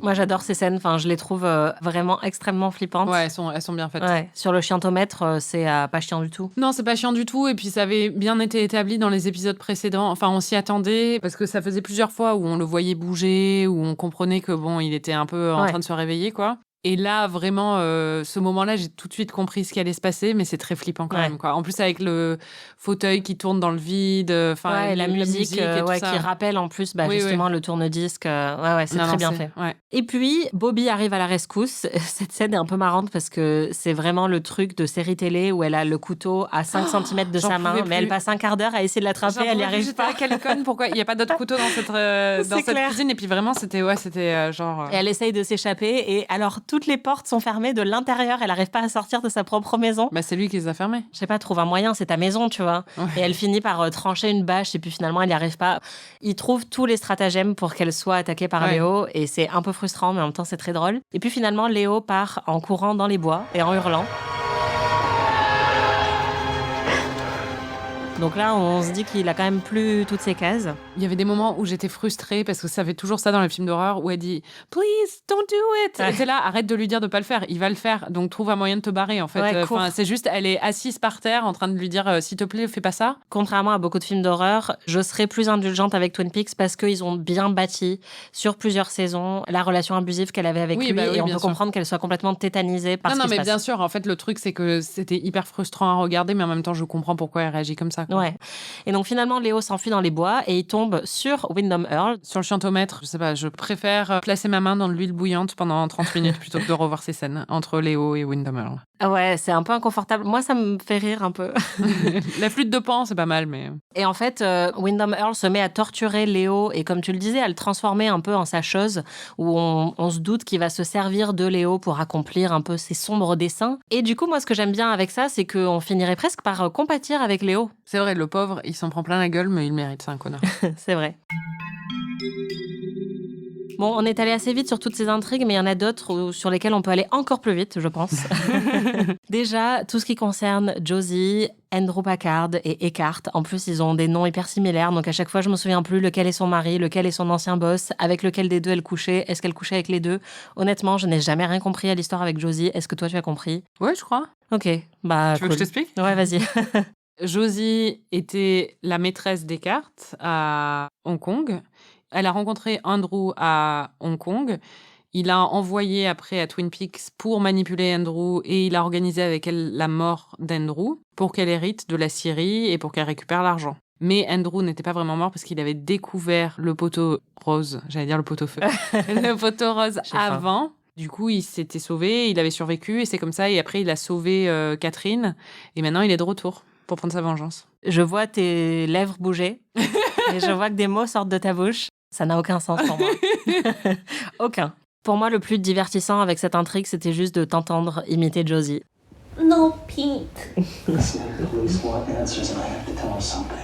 Speaker 1: Moi, j'adore ces scènes. Enfin, je les trouve vraiment extrêmement flippantes.
Speaker 2: Ouais, elles sont bien faites.
Speaker 1: Ouais. Sur le chiantomètre, c'est pas chiant du tout.
Speaker 2: Non, c'est pas chiant du tout. Et puis, ça avait bien été établi dans les épisodes précédents. Enfin, on s'y attendait parce que ça faisait plusieurs fois où on le voyait bouger, où on comprenait que bon, il était un peu en train de se réveiller, quoi. Et là, vraiment, ce moment-là, j'ai tout de suite compris ce qui allait se passer, mais c'est très flippant quand même, quoi. En plus, avec le fauteuil qui tourne dans le vide,
Speaker 1: la musique
Speaker 2: et tout ça.
Speaker 1: qui rappelle en plus justement le tourne-disque. C'est très bien fait.
Speaker 2: Ouais.
Speaker 1: Et puis, Bobby arrive à la rescousse. Cette scène est un peu marrante parce que c'est vraiment le truc de série télé où elle a le couteau à 5 cm de sa main, mais elle passe un quart d'heure à essayer de l'attraper, elle n'y arrive pas.
Speaker 2: Quelle conne, pourquoi il n'y a pas d'autre couteau dans cette cuisine? Et puis vraiment, c'était genre...
Speaker 1: Et elle essaye de s'échapper et alors toutes les portes sont fermées de l'intérieur, elle n'arrive pas à sortir de sa propre maison.
Speaker 2: Bah, c'est lui qui les a fermées.
Speaker 1: Je sais pas, trouve un moyen, c'est ta maison, tu vois.
Speaker 2: Ouais.
Speaker 1: Et elle finit par trancher une bâche et puis finalement elle n'y arrive pas. Il trouve tous les stratagèmes pour qu'elle soit attaquée par Léo et c'est un peu frustrant mais en même temps c'est très drôle. Et puis finalement Léo part en courant dans les bois et en hurlant. Donc là, on se dit qu'il a quand même plus toutes ses cases.
Speaker 2: Il y avait des moments où j'étais frustrée parce que ça fait toujours ça dans les films d'horreur où elle dit « Please, don't do it !» Et t'es là, arrête de lui dire de pas le faire, il va le faire. Donc trouve un moyen de te barrer, en fait. C'est juste, elle est assise par terre en train de lui dire « S'il te plaît, fais pas ça !»
Speaker 1: Contrairement à beaucoup de films d'horreur, je serais plus indulgente avec Twin Peaks parce qu'ils ont bien bâti sur plusieurs saisons la relation abusive qu'elle avait avec lui et on peut comprendre qu'elle soit complètement tétanisée par ce qui se passe.
Speaker 2: Non, mais bien sûr, en fait, le truc, c'est que c'était hyper frustrant à regarder, mais en même temps, je comprends pourquoi elle réagit comme ça.
Speaker 1: Ouais. Et donc finalement, Léo s'enfuit dans les bois et il tombe sur Windham Earl.
Speaker 2: Sur le chiantomètre, je sais pas, je préfère placer ma main dans de l'huile bouillante pendant 30 minutes plutôt que de revoir ces scènes entre Léo et Windham Earl.
Speaker 1: Ouais, c'est un peu inconfortable. Moi, ça me fait rire un peu.
Speaker 2: La flûte de Pan, c'est pas mal, mais...
Speaker 1: Et en fait, Windham Earl se met à torturer Léo et comme tu le disais, à le transformer un peu en sa chose où on se doute qu'il va se servir de Léo pour accomplir un peu ses sombres desseins. Et du coup, moi, ce que j'aime bien avec ça, c'est qu'on finirait presque par compatir avec Léo.
Speaker 2: C'est vrai, le pauvre, il s'en prend plein la gueule, mais il mérite, c'est un connard.
Speaker 1: C'est vrai. Bon, on est allé assez vite sur toutes ces intrigues, mais il y en a d'autres sur lesquelles on peut aller encore plus vite, je pense. Déjà, tout ce qui concerne Josie, Andrew Packard et Eckhart. En plus, ils ont des noms hyper similaires, donc à chaque fois, je me souviens plus lequel est son mari, lequel est son ancien boss, avec lequel des deux elle couchait, est-ce qu'elle couchait avec les deux. Honnêtement, je n'ai jamais rien compris à l'histoire avec Josie. Est-ce que toi, tu as compris?
Speaker 2: Ouais, je crois.
Speaker 1: Ok, bah
Speaker 2: Tu veux que je t'explique?
Speaker 1: Ouais, vas-y.
Speaker 2: Josie était la maîtresse d'Eckhart à Hong Kong. Elle a rencontré Andrew à Hong Kong. Il a envoyé après à Twin Peaks pour manipuler Andrew et il a organisé avec elle la mort d'Andrew pour qu'elle hérite de la Syrie et pour qu'elle récupère l'argent. Mais Andrew n'était pas vraiment mort parce qu'il avait découvert le poteau rose, j'allais dire le poteau feu, le poteau rose avant. Du coup, il s'était sauvé, il avait survécu et c'est comme ça. Et après, il a sauvé Catherine et maintenant, il est de retour pour prendre sa vengeance.
Speaker 1: Je vois tes lèvres bouger et je vois que des mots sortent de ta bouche. Ça n'a aucun sens pour moi. Aucun. Pour moi, le plus divertissant avec cette intrigue, c'était juste de t'entendre imiter Josie.
Speaker 3: No, Pete.
Speaker 8: Listen, the police want answers and I have to tell them something.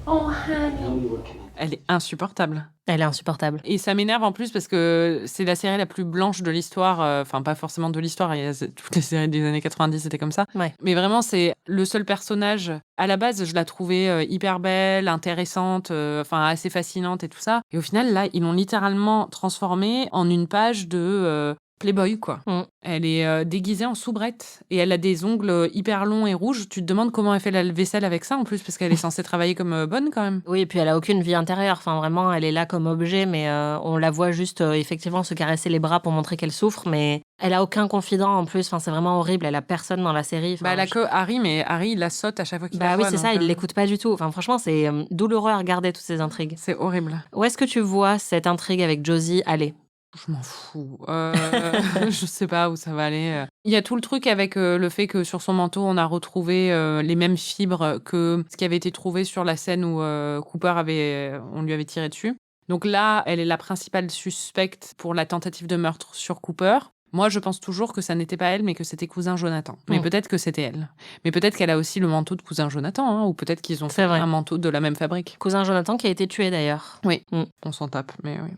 Speaker 3: Oh, honey.
Speaker 2: Elle est insupportable.
Speaker 1: Elle est insupportable.
Speaker 2: Et ça m'énerve en plus parce que c'est la série la plus blanche de l'histoire. Enfin, pas forcément de l'histoire. Toutes les séries des années 90, c'était comme ça.
Speaker 1: Ouais.
Speaker 2: Mais vraiment, c'est le seul personnage. À la base, je la trouvais hyper belle, intéressante, assez fascinante et tout ça. Et au final, là, ils l'ont littéralement transformée en une page de... Playboy, quoi. Elle est déguisée en soubrette et elle a des ongles hyper longs et rouges. Tu te demandes comment elle fait la vaisselle avec ça en plus, parce qu'elle est censée travailler comme bonne quand même.
Speaker 1: Oui, et puis elle a aucune vie intérieure. Enfin, vraiment, elle est là comme objet, mais on la voit juste effectivement se caresser les bras pour montrer qu'elle souffre, mais elle a aucun confident en plus. Enfin, c'est vraiment horrible. Elle a personne dans la série. Enfin,
Speaker 2: elle a que Harry, mais Harry, il la saute à chaque fois qu'il la voit.
Speaker 1: Oui, c'est ça, il l'écoute pas du tout. Enfin, franchement, c'est douloureux à regarder toutes ces intrigues.
Speaker 2: C'est horrible.
Speaker 1: Où est-ce que tu vois cette intrigue avec Josie aller?
Speaker 2: Je m'en fous. Je sais pas où ça va aller. Il y a tout le truc avec le fait que sur son manteau, on a retrouvé les mêmes fibres que ce qui avait été trouvé sur la scène où on lui avait tiré dessus. Donc là, elle est la principale suspecte pour la tentative de meurtre sur Cooper. Moi, je pense toujours que ça n'était pas elle, mais que c'était cousin Jonathan. Mais peut-être que c'était elle. Mais peut-être qu'elle a aussi le manteau de cousin Jonathan, hein, ou peut-être qu'ils ont fait un manteau de la même fabrique.
Speaker 1: Cousin Jonathan qui a été tué d'ailleurs.
Speaker 2: Oui, on s'en tape, mais oui.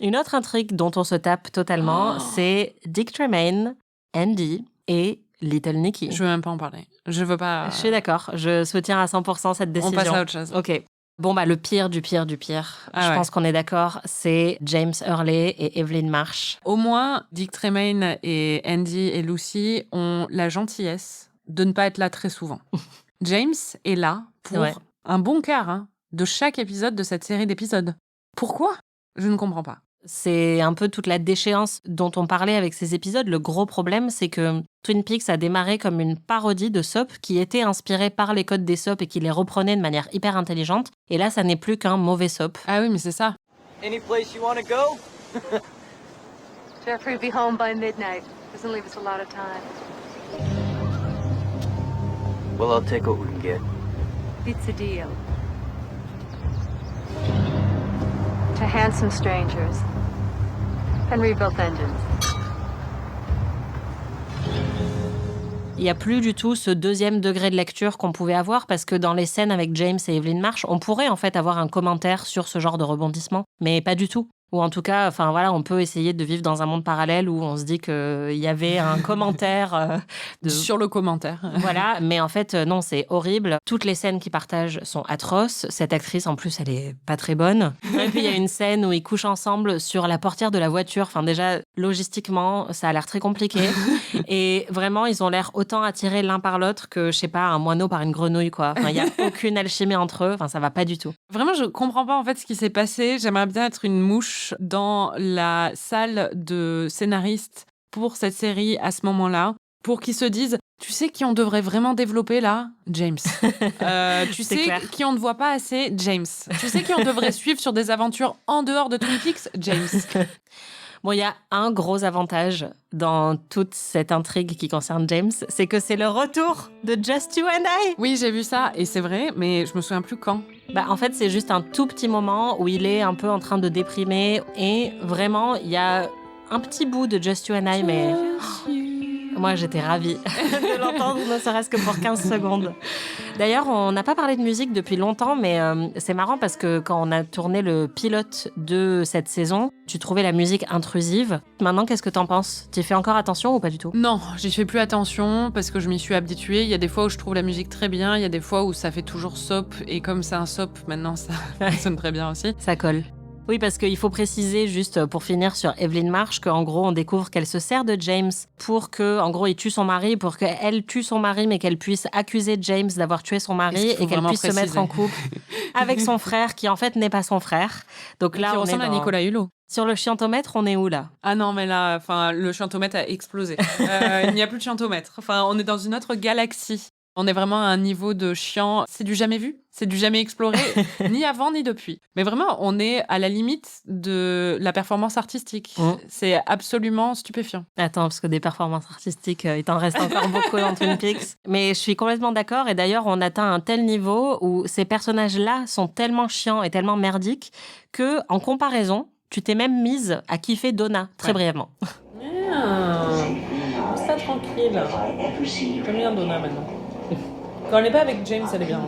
Speaker 1: Une autre intrigue dont on se tape totalement, c'est Dick Tremaine, Andy et Little Nicky.
Speaker 2: Je veux même pas en parler. Je veux pas...
Speaker 1: Je suis d'accord. Je soutiens à 100% cette décision.
Speaker 2: On passe à autre chose.
Speaker 1: Ok. Bon, le pire du pire du pire, je pense qu'on est d'accord, c'est James Hurley et Evelyn Marsh.
Speaker 2: Au moins, Dick Tremaine et Andy et Lucy ont la gentillesse de ne pas être là très souvent. James est là pour un bon quart de chaque épisode de cette série d'épisodes. Pourquoi ? Je ne comprends pas.
Speaker 1: C'est un peu toute la déchéance dont on parlait avec ces épisodes. Le gros problème, c'est que Twin Peaks a démarré comme une parodie de soap qui était inspirée par les codes des soaps et qui les reprenait de manière hyper intelligente. Et là, ça n'est plus qu'un mauvais soap.
Speaker 2: Ah oui, mais c'est ça.
Speaker 9: Any place you want to go?
Speaker 10: Jeffrey will be home by midnight. Doesn't leave us a lot of time.
Speaker 9: Well, I'll take what we can get.
Speaker 10: It's a deal. To handsome strangers and rebuilt engines.
Speaker 1: Il n'y a plus du tout ce deuxième degré de lecture qu'on pouvait avoir parce que dans les scènes avec James et Evelyn Marsh, on pourrait en fait avoir un commentaire sur ce genre de rebondissement, mais pas du tout. Ou en tout cas, on peut essayer de vivre dans un monde parallèle où on se dit qu'il y avait un commentaire
Speaker 2: sur le commentaire.
Speaker 1: Voilà, mais en fait, non, c'est horrible. Toutes les scènes qu'ils partagent sont atroces. Cette actrice, en plus, elle est pas très bonne. Et puis, il y a une scène où ils couchent ensemble sur la portière de la voiture. Enfin, déjà, logistiquement, ça a l'air très compliqué. Et vraiment, ils ont l'air autant attirés l'un par l'autre que, je sais pas, un moineau par une grenouille, quoi. Enfin, il y a aucune alchimie entre eux. Enfin, ça va pas du tout.
Speaker 2: Vraiment, je comprends pas, en fait, ce qui s'est passé. J'aimerais bien être une mouche dans la salle de scénaristes pour cette série à ce moment-là, pour qu'ils se disent, tu sais qui on devrait vraiment développer là ? James. Tu sais qui on ne voit pas assez ? James. Tu sais qui on devrait suivre sur des aventures en dehors de Twin Peaks ? James.
Speaker 1: Bon, il y a un gros avantage dans toute cette intrigue qui concerne James, c'est que c'est le retour de Just You and I.
Speaker 2: Oui, j'ai vu ça, et c'est vrai, mais je me souviens plus quand.
Speaker 1: En fait, c'est juste un tout petit moment où il est un peu en train de déprimer, et vraiment, il y a un petit bout de Just You and I, mais... Moi, j'étais ravie de l'entendre, ne serait-ce que pour 15 secondes. D'ailleurs, on n'a pas parlé de musique depuis longtemps, mais c'est marrant parce que quand on a tourné le pilote de cette saison, tu trouvais la musique intrusive. Maintenant, qu'est-ce que t'en penses ? Tu fais encore attention ou pas du tout ?
Speaker 2: Non, j'y fais plus attention parce que je m'y suis habituée. Il y a des fois où je trouve la musique très bien, il y a des fois où ça fait toujours soap, et comme c'est un soap, maintenant, ça sonne très bien aussi.
Speaker 1: Ça colle. Oui, parce qu'il faut préciser, juste pour finir sur Evelyn Marsh, qu'en gros, on découvre qu'elle se sert de James pour que, en gros, il tue son mari, pour qu'elle tue son mari, mais qu'elle puisse accuser James d'avoir tué son mari et qu'elle puisse se mettre en couple avec son frère, qui en fait n'est pas son frère. Donc là,
Speaker 2: qui ressemble à Nicolas Hulot.
Speaker 1: Sur le chiantomètre, on est où là ?
Speaker 2: Ah non, mais là, le chiantomètre a explosé. Il n'y a plus de chiantomètre. On est dans une autre galaxie. On est vraiment à un niveau de chiant. C'est du jamais vu, c'est du jamais exploré, ni avant ni depuis. Mais vraiment, on est à la limite de la performance artistique. C'est absolument stupéfiant.
Speaker 1: Attends, parce que des performances artistiques, il t'en reste encore beaucoup dans Twin Peaks. Mais je suis complètement d'accord. Et d'ailleurs, on atteint un tel niveau où ces personnages-là sont tellement chiants et tellement merdiques que, en comparaison, tu t'es même mise à kiffer Donna, très brièvement.
Speaker 4: Ça tranquille. J'aime bien Donna maintenant. Quand elle n'est pas avec James, elle est bien.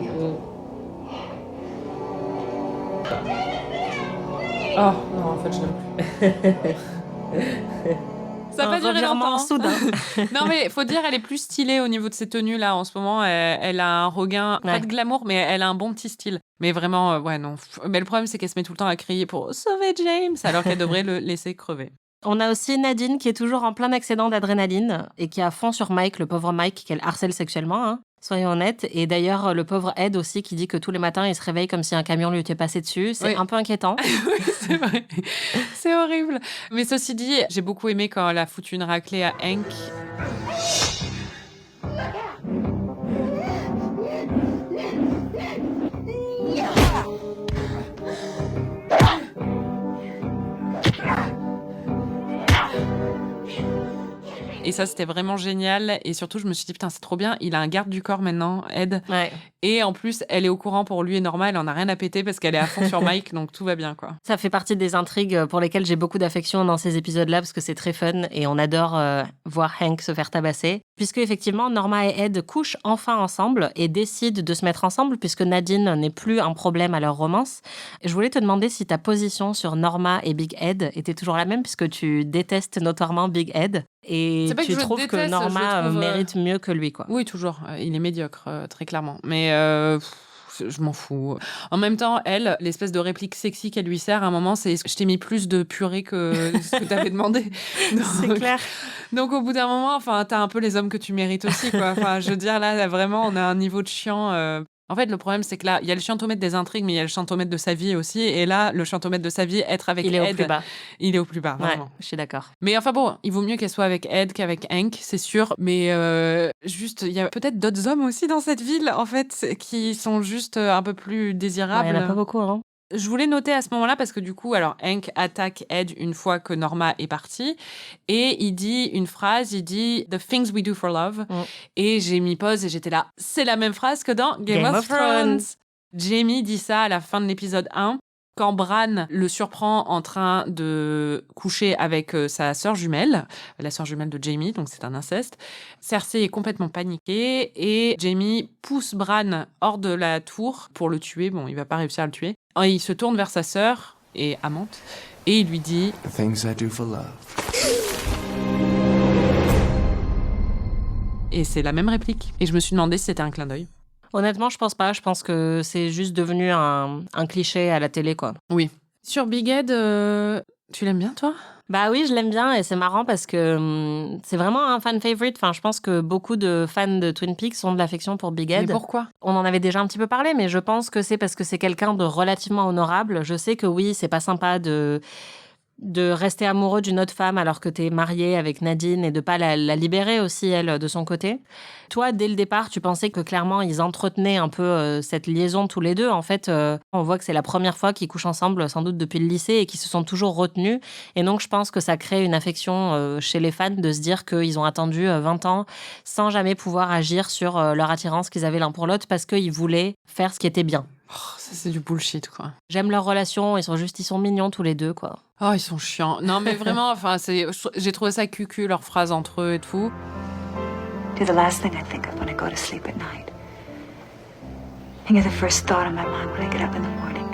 Speaker 4: Oh, non, en fait, je l'aime plus.
Speaker 2: Ça va durer longtemps.
Speaker 1: Soudain.
Speaker 2: Non, mais faut dire, elle est plus stylée au niveau de ses tenues, là, en ce moment. Elle a un regain, pas de glamour, mais elle a un bon petit style. Mais vraiment, non. Mais le problème, c'est qu'elle se met tout le temps à crier pour sauver James, alors qu'elle devrait le laisser crever.
Speaker 1: On a aussi Nadine qui est toujours en plein excédent d'adrénaline et qui est à fond sur Mike, le pauvre Mike qu'elle harcèle sexuellement, soyons honnêtes. Et d'ailleurs, le pauvre Ed aussi qui dit que tous les matins, il se réveille comme si un camion lui était passé dessus. C'est un peu inquiétant.
Speaker 2: Oui, c'est vrai. C'est horrible. Mais ceci dit, j'ai beaucoup aimé quand elle a foutu une raclée à Hank. Et ça, c'était vraiment génial. Et surtout, je me suis dit, putain, c'est trop bien. Il a un garde du corps maintenant, Ed.
Speaker 1: Ouais.
Speaker 2: Et en plus, elle est au courant pour lui et Norma. Elle en a rien à péter parce qu'elle est à fond sur Mike. Donc tout va bien, quoi.
Speaker 1: Ça fait partie des intrigues pour lesquelles j'ai beaucoup d'affection dans ces épisodes-là parce que c'est très fun et on adore voir Hank se faire tabasser. Puisque effectivement, Norma et Ed couchent enfin ensemble et décident de se mettre ensemble puisque Nadine n'est plus un problème à leur romance. Je voulais te demander si ta position sur Norma et Big Ed était toujours la même puisque tu détestes notoirement Big Ed et
Speaker 2: C'est pas que
Speaker 1: tu
Speaker 2: je
Speaker 1: trouves
Speaker 2: déteste,
Speaker 1: que Norma
Speaker 2: je trouve,
Speaker 1: mérite mieux que lui, quoi.
Speaker 2: Oui, toujours. Il est médiocre, très clairement. Mais je m'en fous. En même temps, elle, l'espèce de réplique sexy qu'elle lui sert à un moment, c'est « je t'ai mis plus de purée que ce que t'avais demandé ».
Speaker 1: C'est clair.
Speaker 2: Donc au bout d'un moment, enfin, t'as un peu les hommes que tu mérites aussi, quoi. Enfin, je veux dire, là, vraiment, on a un niveau de chiant. En fait, le problème, c'est que là, il y a le chiantomètre des intrigues, mais il y a le chiantomètre de sa vie aussi. Et là, le chiantomètre de sa vie, être avec Ed...
Speaker 1: Il est au plus bas.
Speaker 2: Il est au plus bas, vraiment.
Speaker 1: Ouais, je suis d'accord.
Speaker 2: Mais enfin bon, il vaut mieux qu'elle soit avec Ed qu'avec Hank, c'est sûr. Mais juste, il y a peut-être d'autres hommes aussi dans cette ville, en fait, qui sont juste un peu plus désirables.
Speaker 1: Il n'y en a pas beaucoup, hein.
Speaker 2: Je voulais noter à ce moment-là parce que du coup, alors Hank attaque Ed une fois que Norma est partie et il dit une phrase, il dit « The things we do for love ». Et j'ai mis pause et j'étais là, c'est la même phrase que dans Game of Thrones. Jamie dit ça à la fin de l'épisode 1. Quand Bran le surprend en train de coucher avec sa sœur jumelle, la sœur jumelle de Jamie, donc c'est un inceste, Cersei est complètement paniquée et Jamie pousse Bran hors de la tour pour le tuer. Bon, il va pas réussir à le tuer. Et il se tourne vers sa sœur et amante et il lui dit «
Speaker 5: The things I do for love. »
Speaker 2: Et c'est la même réplique. Et je me suis demandé si c'était un clin d'œil.
Speaker 1: Honnêtement, je pense pas. Je pense que c'est juste devenu un cliché à la télé, quoi.
Speaker 2: Oui. Sur Big Ed, tu l'aimes bien, toi ?
Speaker 1: Bah oui, je l'aime bien et c'est marrant parce que c'est vraiment un fan favorite. Enfin, je pense que beaucoup de fans de Twin Peaks ont de l'affection pour Big Ed.
Speaker 2: Mais pourquoi ?
Speaker 1: On en avait déjà un petit peu parlé, mais je pense que c'est parce que c'est quelqu'un de relativement honorable. Je sais que oui, c'est pas sympa de rester amoureux d'une autre femme alors que t'es marié avec Nadine et de pas la libérer aussi, elle, de son côté. Toi, dès le départ, tu pensais que clairement, ils entretenaient un peu cette liaison tous les deux. En fait, on voit que c'est la première fois qu'ils couchent ensemble, sans doute depuis le lycée, et qu'ils se sont toujours retenus. Et donc, je pense que ça crée une affection chez les fans de se dire qu'ils ont attendu 20 ans sans jamais pouvoir agir sur leur attirance qu'ils avaient l'un pour l'autre parce qu'ils voulaient faire ce qui était bien.
Speaker 2: Oh, ça, c'est du bullshit, quoi.
Speaker 1: J'aime leur relation, ils sont mignons tous les deux, quoi.
Speaker 2: Oh, ils sont chiants. Non, mais vraiment, enfin, j'ai trouvé ça cucu, leurs phrases entre eux et tout.
Speaker 10: You're the last thing I think of when I go to sleep at night. And you're the first thought on my mind when I get up in the morning.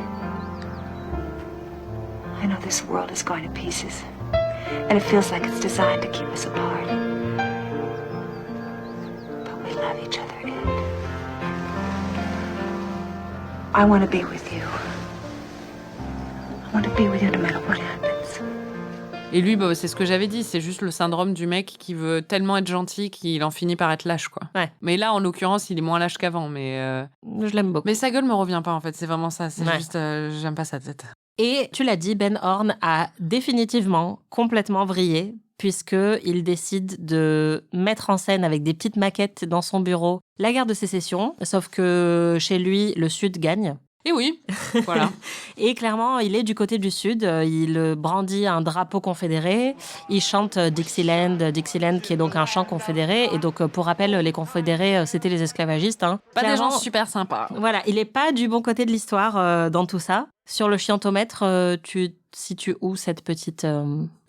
Speaker 10: I know this world is going to pieces. And it feels like it's designed to keep us apart. But we love each other, Ed. I want to be with you. I want to be with you no matter what happens.
Speaker 2: Et lui, bah, c'est ce que j'avais dit, c'est juste le syndrome du mec qui veut tellement être gentil qu'il en finit par être lâche, quoi.
Speaker 1: Ouais.
Speaker 2: Mais là, en l'occurrence, il est moins lâche qu'avant, mais...
Speaker 1: Je l'aime beaucoup.
Speaker 2: Mais sa gueule me revient pas, en fait, c'est vraiment ça, c'est
Speaker 1: Ouais.
Speaker 2: juste... j'aime pas sa tête.
Speaker 1: Et tu l'as dit, Ben Horn a définitivement complètement vrillé puisqu'il décide de mettre en scène avec des petites maquettes dans son bureau la guerre de sécession, sauf que chez lui, le Sud gagne.
Speaker 2: Et oui, voilà.
Speaker 1: Et clairement, il est du côté du Sud. Il brandit un drapeau confédéré. Il chante Dixieland, Dixieland qui est donc un chant confédéré. Et donc, pour rappel, les confédérés, c'était les esclavagistes. Hein.
Speaker 2: Pas
Speaker 1: Clairement,
Speaker 2: des gens super sympas.
Speaker 1: Voilà, il n'est pas du bon côté de l'histoire dans tout ça. Sur le chiantomètre, tu situes où cette petite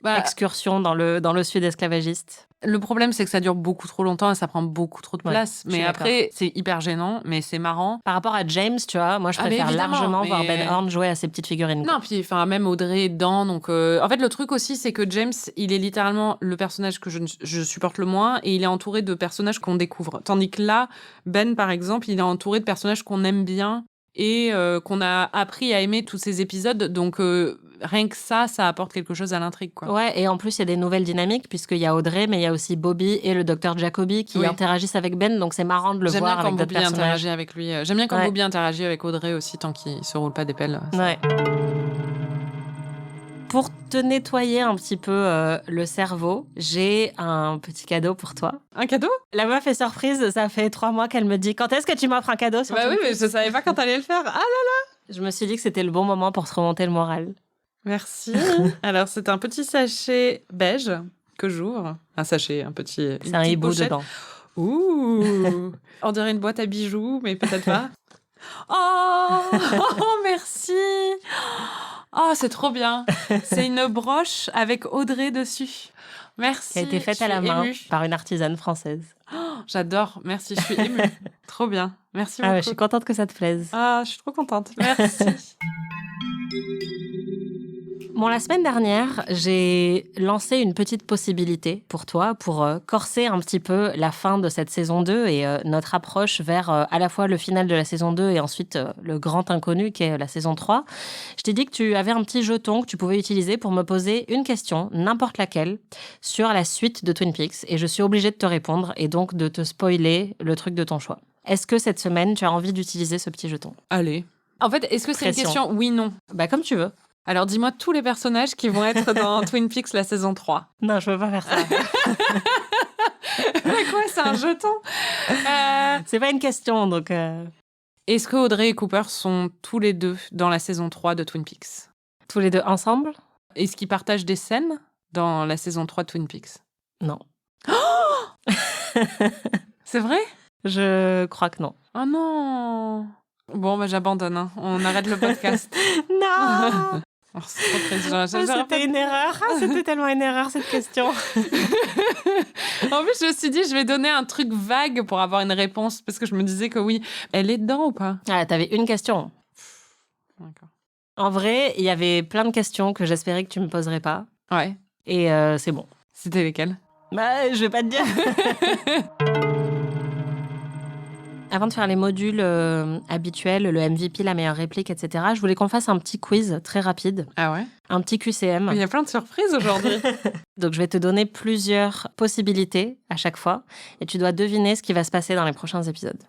Speaker 1: excursion dans le Sud esclavagiste ?
Speaker 2: Le problème, c'est que ça dure beaucoup trop longtemps et ça prend beaucoup trop de place.
Speaker 1: je suis
Speaker 2: Mais après, c'est hyper gênant, mais c'est marrant.
Speaker 1: Par rapport à James, tu vois, moi je préfère largement voir Ben Horn jouer à ses petites figurines.
Speaker 2: Non, puis enfin même Audrey est dedans. Donc, en fait, le truc aussi, c'est que James, il est littéralement le personnage que je supporte le moins et il est entouré de personnages qu'on découvre. Tandis que là, Ben, par exemple, il est entouré de personnages qu'on aime bien et qu'on a appris à aimer tous ces épisodes. Donc, rien que ça apporte quelque chose à l'intrigue, quoi.
Speaker 1: Ouais, et en plus, il y a des nouvelles dynamiques, puisqu'il y a Audrey, mais il y a aussi Bobby et le docteur Jacobi qui interagissent avec Ben, donc c'est marrant de le voir avec d'autres personnages.
Speaker 2: Interagit avec lui. J'aime bien quand Bobby interagit avec Audrey aussi, tant qu'il se roule pas des pelles.
Speaker 1: Ouais. Pour te nettoyer un petit peu le cerveau, j'ai un petit cadeau pour toi.
Speaker 2: Un cadeau ?
Speaker 1: La meuf est surprise, ça fait 3 mois qu'elle me dit « Quand est-ce que tu m'offres un cadeau ?»
Speaker 2: Bah oui, mais je savais pas quand t'allais le faire. Ah là là !
Speaker 1: Je me suis dit que c'était le bon moment pour te remonter le moral.
Speaker 2: Merci. Alors, c'est un petit sachet beige que j'ouvre. Un sachet, un petit.
Speaker 1: C'est un hibou dedans.
Speaker 2: Ouh. On dirait une boîte à bijoux, mais peut-être pas. Oh, merci. Oh, c'est trop bien. C'est une broche avec Audrey dessus. Merci.
Speaker 1: Qui a été faite
Speaker 2: je
Speaker 1: à la
Speaker 2: suis
Speaker 1: main
Speaker 2: émue.
Speaker 1: par une artisane française.
Speaker 2: Oh, j'adore. Merci, je suis émue. Trop bien. Merci beaucoup.
Speaker 1: Ah ouais, je suis contente que ça te plaise.
Speaker 2: Ah, je suis trop contente. Merci.
Speaker 1: Bon, la semaine dernière, j'ai lancé une petite possibilité pour toi, pour corser un petit peu la fin de cette saison 2 et notre approche vers à la fois le final de la saison 2 et ensuite le grand inconnu qui est la saison 3. Je t'ai dit que tu avais un petit jeton que tu pouvais utiliser pour me poser une question, n'importe laquelle, sur la suite de Twin Peaks. Et je suis obligée de te répondre et donc de te spoiler le truc de ton choix. Est-ce que cette semaine, tu as envie d'utiliser ce petit jeton ?
Speaker 2: Allez. En fait, est-ce que c'est une
Speaker 1: Pression.
Speaker 2: question oui-non ?
Speaker 1: Bah, comme tu veux.
Speaker 2: Alors, dis-moi tous les personnages qui vont être dans Twin Peaks la saison 3.
Speaker 1: Non, je veux pas faire ça.
Speaker 2: Mais quoi, c'est un jeton
Speaker 1: C'est pas une question, donc...
Speaker 2: Est-ce que Audrey et Cooper sont tous les deux dans la saison 3 de Twin Peaks ?
Speaker 1: Tous les deux ensemble ?
Speaker 2: Est-ce qu'ils partagent des scènes dans la saison 3 de Twin Peaks ?
Speaker 1: Non.
Speaker 2: C'est vrai ?
Speaker 1: Je crois que non.
Speaker 2: Oh non. Bon, bah j'abandonne. Hein. On arrête le podcast.
Speaker 1: Non.
Speaker 2: Oh, c'est trop triste.
Speaker 1: C'était une erreur. C'était tellement une erreur, cette question.
Speaker 2: En plus, je me suis dit, je vais donner un truc vague pour avoir une réponse, parce que je me disais que oui. Elle est dedans ou pas ?
Speaker 1: Ah, t'avais une question.
Speaker 2: D'accord.
Speaker 1: En vrai, il y avait plein de questions que j'espérais que tu me poserais pas.
Speaker 2: Ouais.
Speaker 1: Et c'est bon.
Speaker 2: C'était lesquelles ?
Speaker 1: Bah, je vais pas te dire. Avant de faire les modules habituels, le MVP, la meilleure réplique, etc., je voulais qu'on fasse un petit quiz très rapide.
Speaker 2: Ah ouais ?
Speaker 1: Un petit QCM.
Speaker 2: Il y a plein de surprises aujourd'hui.
Speaker 1: Donc, je vais te donner plusieurs possibilités à chaque fois. Et tu dois deviner ce qui va se passer dans les prochains épisodes.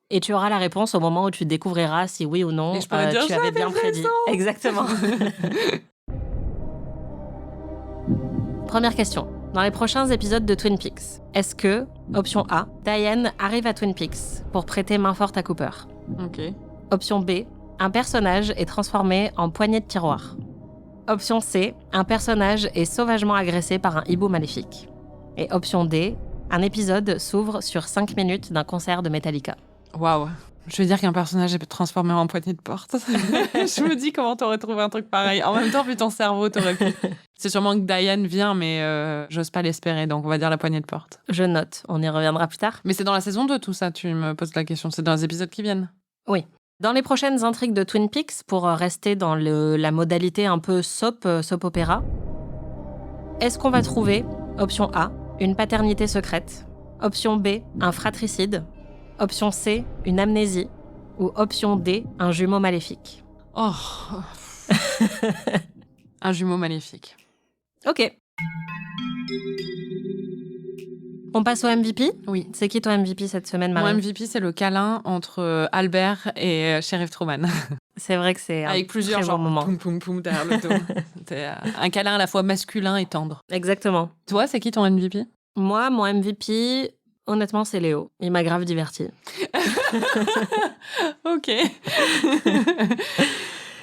Speaker 1: Et tu auras la réponse au moment où tu découvriras si oui ou non
Speaker 2: Et je pourrais dire,
Speaker 1: tu avais bien prédit. Exactement. Première question. Dans les prochains épisodes de Twin Peaks, est-ce que, option A, Diane arrive à Twin Peaks pour prêter main forte à Cooper ?
Speaker 2: Ok.
Speaker 1: Option B, un personnage est transformé en poignée de tiroir. Option C, un personnage est sauvagement agressé par un hibou maléfique. Et option D, un épisode s'ouvre sur 5 minutes d'un concert de Metallica.
Speaker 2: Waouh. Je veux dire qu'un personnage est transformé en poignée de porte. Je me dis comment t'aurais trouvé un truc pareil. En même temps, vu ton cerveau, t'aurais pu. C'est sûrement que Diane vient, mais j'ose pas l'espérer, donc on va dire la poignée de porte.
Speaker 1: Je note, on y reviendra plus tard.
Speaker 2: Mais c'est dans la saison 2 tout ça, tu me poses la question. C'est dans les épisodes qui viennent.
Speaker 1: Oui. Dans les prochaines intrigues de Twin Peaks, pour rester dans la modalité un peu soap opéra, est-ce qu'on va trouver, option A, une paternité secrète, option B, un fratricide, option C, une amnésie, ou option D, un jumeau maléfique?
Speaker 2: Oh. Un jumeau maléfique.
Speaker 1: Ok. On passe au MVP ?
Speaker 2: Oui.
Speaker 1: C'est qui ton MVP cette semaine,
Speaker 2: Mon
Speaker 1: Marie ?
Speaker 2: MVP, c'est le câlin entre Albert et Sheriff Truman.
Speaker 1: C'est vrai que c'est
Speaker 2: Avec plusieurs
Speaker 1: très bon moment.
Speaker 2: poum poum poum derrière le dos. C'est un câlin à la fois masculin et tendre.
Speaker 1: Exactement.
Speaker 2: Toi, c'est qui ton MVP ?
Speaker 1: Moi, mon MVP, honnêtement, c'est Léo. Il m'a grave diverti.
Speaker 2: Ok.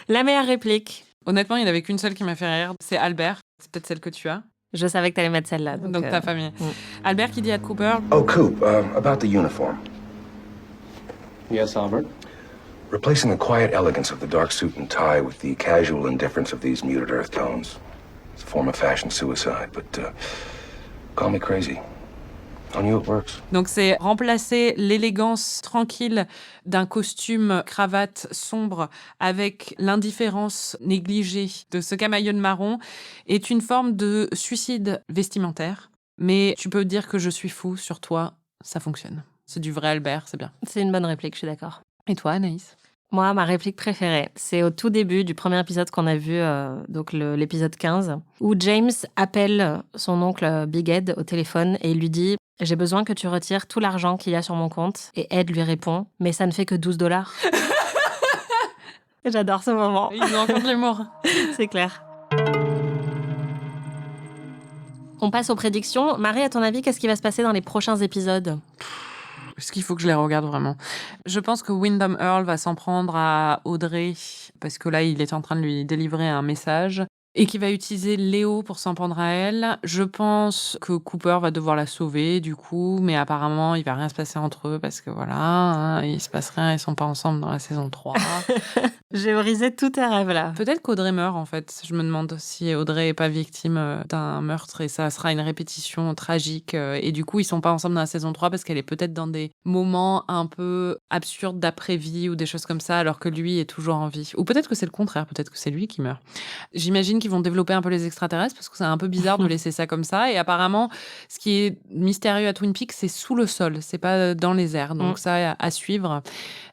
Speaker 1: La meilleure réplique.
Speaker 2: Honnêtement, il n'y en avait qu'une seule qui m'a fait rire. C'est Albert. C'est peut-être celle que tu as.
Speaker 1: Je savais que t'allais mettre celle-là.
Speaker 2: Donc ta famille. Albert qui dit à Cooper...
Speaker 6: Oh, Coop, about the uniform.
Speaker 7: Yes, Albert?
Speaker 6: Replacing the quiet elegance of the dark suit and tie with the casual indifference of these muted earth tones. It's a form of fashion suicide, but call me crazy. On you it works.
Speaker 2: Donc c'est remplacer l'élégance tranquille d'un costume cravate sombre avec l'indifférence négligée de ce camaïeul marron est une forme de suicide vestimentaire. Mais tu peux dire que je suis fou sur toi, ça fonctionne. C'est du vrai Albert, c'est bien.
Speaker 1: C'est une bonne réplique, je suis d'accord.
Speaker 2: Et toi, Anaïs ?
Speaker 1: Moi, ma réplique préférée, c'est au tout début du premier épisode qu'on a vu, donc l'épisode 15, où James appelle son oncle Big Ed au téléphone et il lui dit « J'ai besoin que tu retires tout l'argent qu'il y a sur mon compte. » Et Ed lui répond « Mais ça ne fait que $12. » J'adore ce moment.
Speaker 2: Ils nous rencontrent l'humour.
Speaker 1: C'est clair. On passe aux prédictions. Marie, à ton avis, qu'est-ce qui va se passer dans les prochains épisodes ?
Speaker 2: Est-ce qu'il faut que je les regarde vraiment ? Je pense que Windham Earl va s'en prendre à Audrey, parce que là, il est en train de lui délivrer un message. Et qui va utiliser Léo pour s'en prendre à elle. Je pense que Cooper va devoir la sauver, du coup, mais apparemment, il va rien se passer entre eux parce que voilà, il se passe rien, ils sont pas ensemble dans la saison 3.
Speaker 1: J'ai brisé tous tes rêves là.
Speaker 2: Peut-être qu'Audrey meurt, en fait. Je me demande si Audrey est pas victime d'un meurtre et ça sera une répétition tragique. Et du coup, ils sont pas ensemble dans la saison 3 parce qu'elle est peut-être dans des moments un peu absurdes d'après-vie ou des choses comme ça, alors que lui est toujours en vie. Ou peut-être que c'est le contraire, peut-être que c'est lui qui meurt. J'imagine qu'ils vont développer un peu les extraterrestres parce que c'est un peu bizarre de laisser ça comme ça. Et apparemment, ce qui est mystérieux à Twin Peaks, c'est sous le sol, c'est pas dans les airs. Donc ça, à suivre.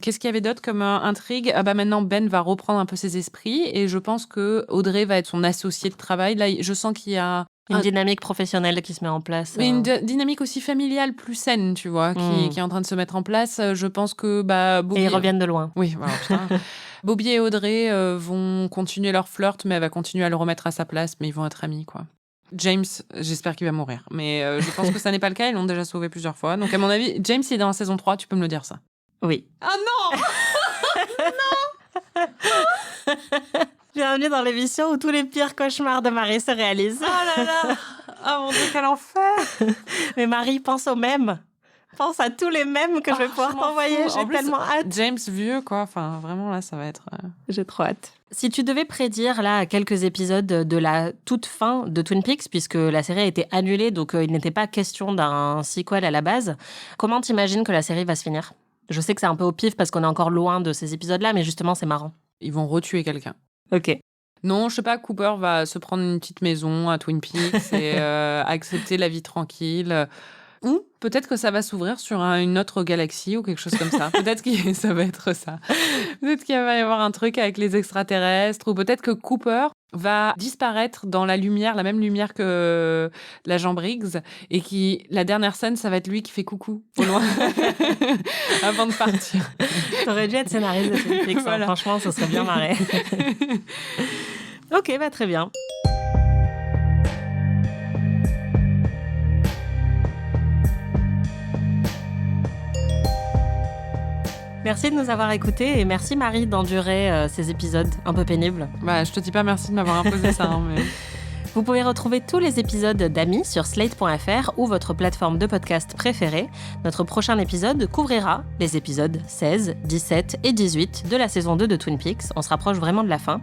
Speaker 2: Qu'est-ce qu'il y avait d'autre comme intrigue ? Maintenant, Ben va reprendre un peu ses esprits et je pense que Audrey va être son associée de travail. Là, je sens qu'il y a
Speaker 1: une dynamique professionnelle qui se met en place.
Speaker 2: Mais une dynamique aussi familiale plus saine, tu vois, qui est en train de se mettre en place. Je pense que Bobby...
Speaker 1: Et ils reviennent de loin.
Speaker 2: Oui, voilà, putain. Bobby et Audrey vont continuer leur flirt, mais elle va continuer à le remettre à sa place, mais ils vont être amis, quoi. James, j'espère qu'il va mourir. Mais je pense que ça n'est pas le cas, ils l'ont déjà sauvé plusieurs fois. Donc à mon avis, James, il est dans la saison 3, tu peux me le dire ça.
Speaker 1: Oui.
Speaker 2: Ah non.
Speaker 1: Non. Bienvenue dans l'émission où tous les pires cauchemars de Marie se réalisent.
Speaker 2: Oh là là. Ah mon Dieu, quel enfer.
Speaker 1: Mais Marie, pense aux mèmes. Pense à tous les mèmes que je vais pouvoir t'envoyer. J'ai tellement hâte.
Speaker 2: James vieux, quoi. Enfin, vraiment, là, ça va être...
Speaker 1: J'ai trop hâte. Si tu devais prédire, là, quelques épisodes de la toute fin de Twin Peaks, puisque la série a été annulée, donc il n'était pas question d'un sequel à la base, comment t'imagines que la série va se finir ? Je sais que c'est un peu au pif parce qu'on est encore loin de ces épisodes-là, mais justement, c'est marrant.
Speaker 2: Ils vont retuer quelqu'un.
Speaker 1: Ok.
Speaker 2: Non, je sais pas, Cooper va se prendre une petite maison à Twin Peaks et accepter la vie tranquille. Ou peut-être que ça va s'ouvrir sur une autre galaxie ou quelque chose comme ça. Peut-être que ça va être ça. Peut-être qu'il va y avoir un truc avec les extraterrestres. Ou peut-être que Cooper va disparaître dans la lumière, la même lumière que l'agent Briggs. Et la dernière scène, ça va être lui qui fait coucou au loin avant de partir.
Speaker 1: T'aurais dû être scénariste de Twin Peaks. Voilà. Franchement, ça serait bien marré. Ok, très bien. Merci de nous avoir écoutés et merci Marie d'endurer ces épisodes un peu pénibles.
Speaker 2: Je te dis pas merci de m'avoir imposé ça. Mais...
Speaker 1: Vous pouvez retrouver tous les épisodes d'Amis sur slate.fr ou votre plateforme de podcast préférée. Notre prochain épisode couvrira les épisodes 16, 17 et 18 de la saison 2 de Twin Peaks. On se rapproche vraiment de la fin.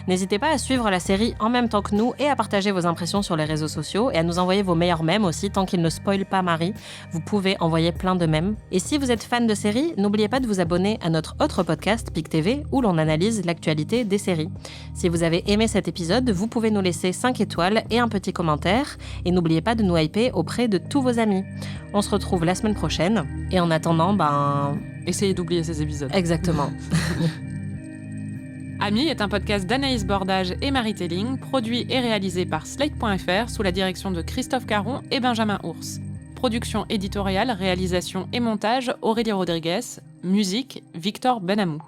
Speaker 1: N'hésitez pas à suivre la série en même temps que nous et à partager vos impressions sur les réseaux sociaux et à nous envoyer vos meilleurs mèmes aussi, tant qu'ils ne spoilent pas Marie. Vous pouvez envoyer plein de mèmes. Et si vous êtes fan de séries, n'oubliez pas de vous abonner à notre autre podcast, PIC TV, où l'on analyse l'actualité des séries. Si vous avez aimé cet épisode, vous pouvez nous laisser 5 étoiles et un petit commentaire. Et n'oubliez pas de nous hyper auprès de tous vos amis. On se retrouve la semaine prochaine. Et en attendant,
Speaker 2: essayez d'oublier ces épisodes.
Speaker 1: Exactement.
Speaker 2: Amis est un podcast d'Anaïs Bordage et Marie Telling, produit et réalisé par Slate.fr sous la direction de Christophe Caron et Benjamin Ours. Production éditoriale, réalisation et montage, Aurélie Rodriguez. Musique, Victor Benamou.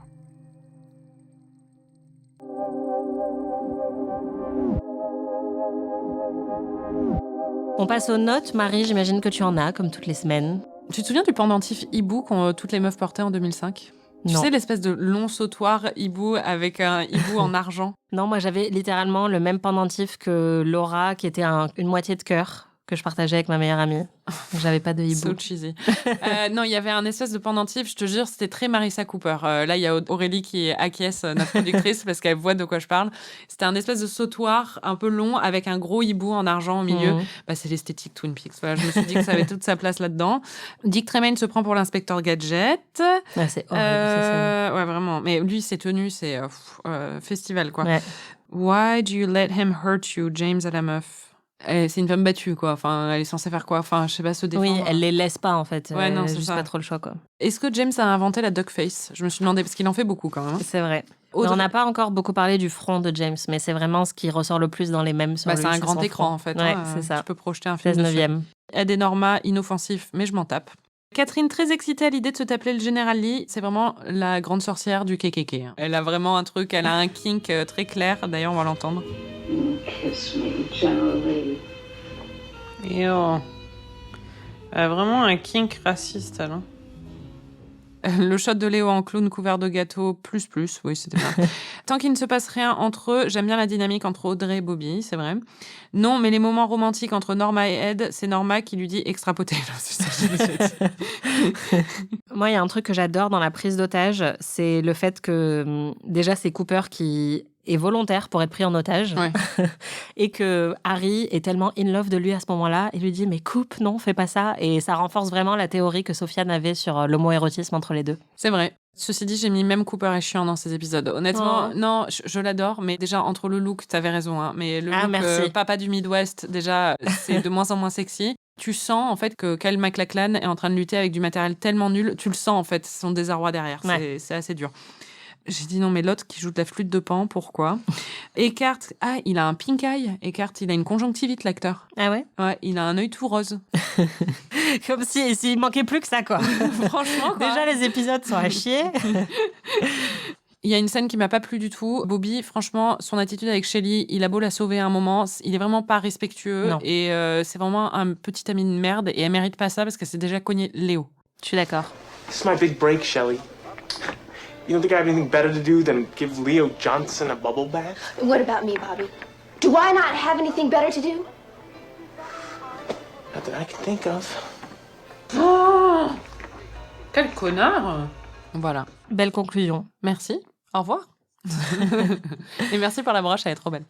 Speaker 1: On passe aux notes. Marie, j'imagine que tu en as, comme toutes les semaines.
Speaker 2: Tu te souviens du pendentif hibou qu'ont toutes les meufs portaient en 2005 ?
Speaker 1: Non.
Speaker 2: Tu sais, l'espèce de long sautoir hibou avec un hibou en argent.
Speaker 1: Non, moi j'avais littéralement le même pendentif que Laura, qui était une moitié de cœur que je partageais avec ma meilleure amie. J'avais pas de hibou.
Speaker 2: So cheesy. Non, il y avait un espèce de pendentif, je te jure, c'était très Marissa Cooper. Là, il y a Aurélie qui acquiesce, notre productrice, parce qu'elle voit de quoi je parle. C'était un espèce de sautoir un peu long avec un gros hibou en argent au milieu. C'est l'esthétique Twin Peaks. Voilà, je me suis dit que ça avait toute sa place là-dedans. Dick Tremaine se prend pour l'inspecteur Gadget.
Speaker 1: C'est horrible.
Speaker 2: Ouais, vraiment. Mais lui, ses tenues, c'est festival, quoi.
Speaker 1: Ouais.
Speaker 2: Why do you let him hurt you, James à la meuf? C'est une femme battue, quoi. Enfin, elle est censée faire quoi? Enfin, je sais pas, se défendre.
Speaker 1: Oui, elle les laisse pas, en fait.
Speaker 2: Ouais, non, c'est
Speaker 1: juste
Speaker 2: ça.
Speaker 1: pas trop le choix, quoi.
Speaker 2: Est-ce que James a inventé la duck face? Je me suis demandé, parce qu'il en fait beaucoup, quand même.
Speaker 1: C'est vrai. Mais on n'a pas encore beaucoup parlé du front de James, mais c'est vraiment ce qui ressort le plus dans les mèmes sur lui.
Speaker 2: C'est un grand écran, en fait.
Speaker 1: Ouais, c'est ça.
Speaker 2: Tu peux projeter un film
Speaker 1: 16/9.
Speaker 2: Ed et Norma, inoffensif, mais je m'en tape. Catherine, très excitée à l'idée de se taper le Général Lee, c'est vraiment la grande sorcière du KKK. Elle a vraiment un truc, elle a un kink très clair. D'ailleurs, on va l'entendre.
Speaker 8: Kiss me, General Lee.
Speaker 4: Elle a vraiment un kink raciste, elle.
Speaker 2: Le shot de Léo en clown couvert de gâteau, plus, oui, c'était bien. Tant qu'il ne se passe rien entre eux, j'aime bien la dynamique entre Audrey et Bobby, c'est vrai. Non, mais les moments romantiques entre Norma et Ed, c'est Norma qui lui dit extrapoter.
Speaker 1: Moi, il y a un truc que j'adore dans la prise d'otage, c'est le fait que déjà c'est Cooper qui est volontaire pour être pris en otage et que Harry est tellement in love de lui à ce moment-là, il lui dit mais Coop, non, fais pas ça, et ça renforce vraiment la théorie que Sofiane avait sur l'homo-érotisme entre les deux.
Speaker 2: C'est vrai. Ceci dit, j'ai mis même Cooper est chiant dans ces épisodes. Honnêtement, non, je l'adore, mais déjà entre le look, t'avais raison, hein, mais le look papa du Midwest, déjà, c'est de moins en moins sexy. Tu sens en fait que Kyle MacLachlan est en train de lutter avec du matériel tellement nul, tu le sens en fait, son désarroi derrière, c'est assez dur. J'ai dit non, mais l'autre qui joue de la flûte de Pan, pourquoi? Eckhart, il a un pink eye. Eckhart, il a une conjonctivite, l'acteur.
Speaker 1: Ah ouais?
Speaker 2: Ouais, il a un œil tout rose.
Speaker 1: Comme s'il manquait plus que ça, quoi.
Speaker 2: Franchement, quoi.
Speaker 1: Déjà, les épisodes sont à chier.
Speaker 2: Il y a une scène qui m'a pas plu du tout. Bobby, franchement, son attitude avec Shelley, il a beau la sauver à un moment, il est vraiment pas respectueux.
Speaker 1: Non.
Speaker 2: Et c'est vraiment un petit ami de merde. Et elle mérite pas ça parce qu'elle s'est déjà cogné Léo.
Speaker 1: Je suis d'accord.
Speaker 11: This is my big break, Shelley. You don't think I have anything better to do than give Leo Johnson a bubble bath?
Speaker 3: What about me, Bobby? Do I not have anything better to do?
Speaker 11: Not that I can think of.
Speaker 4: Oh, quel connard!
Speaker 2: Voilà.
Speaker 1: Belle conclusion.
Speaker 2: Merci. Au revoir. Et merci pour la broche, elle est trop belle.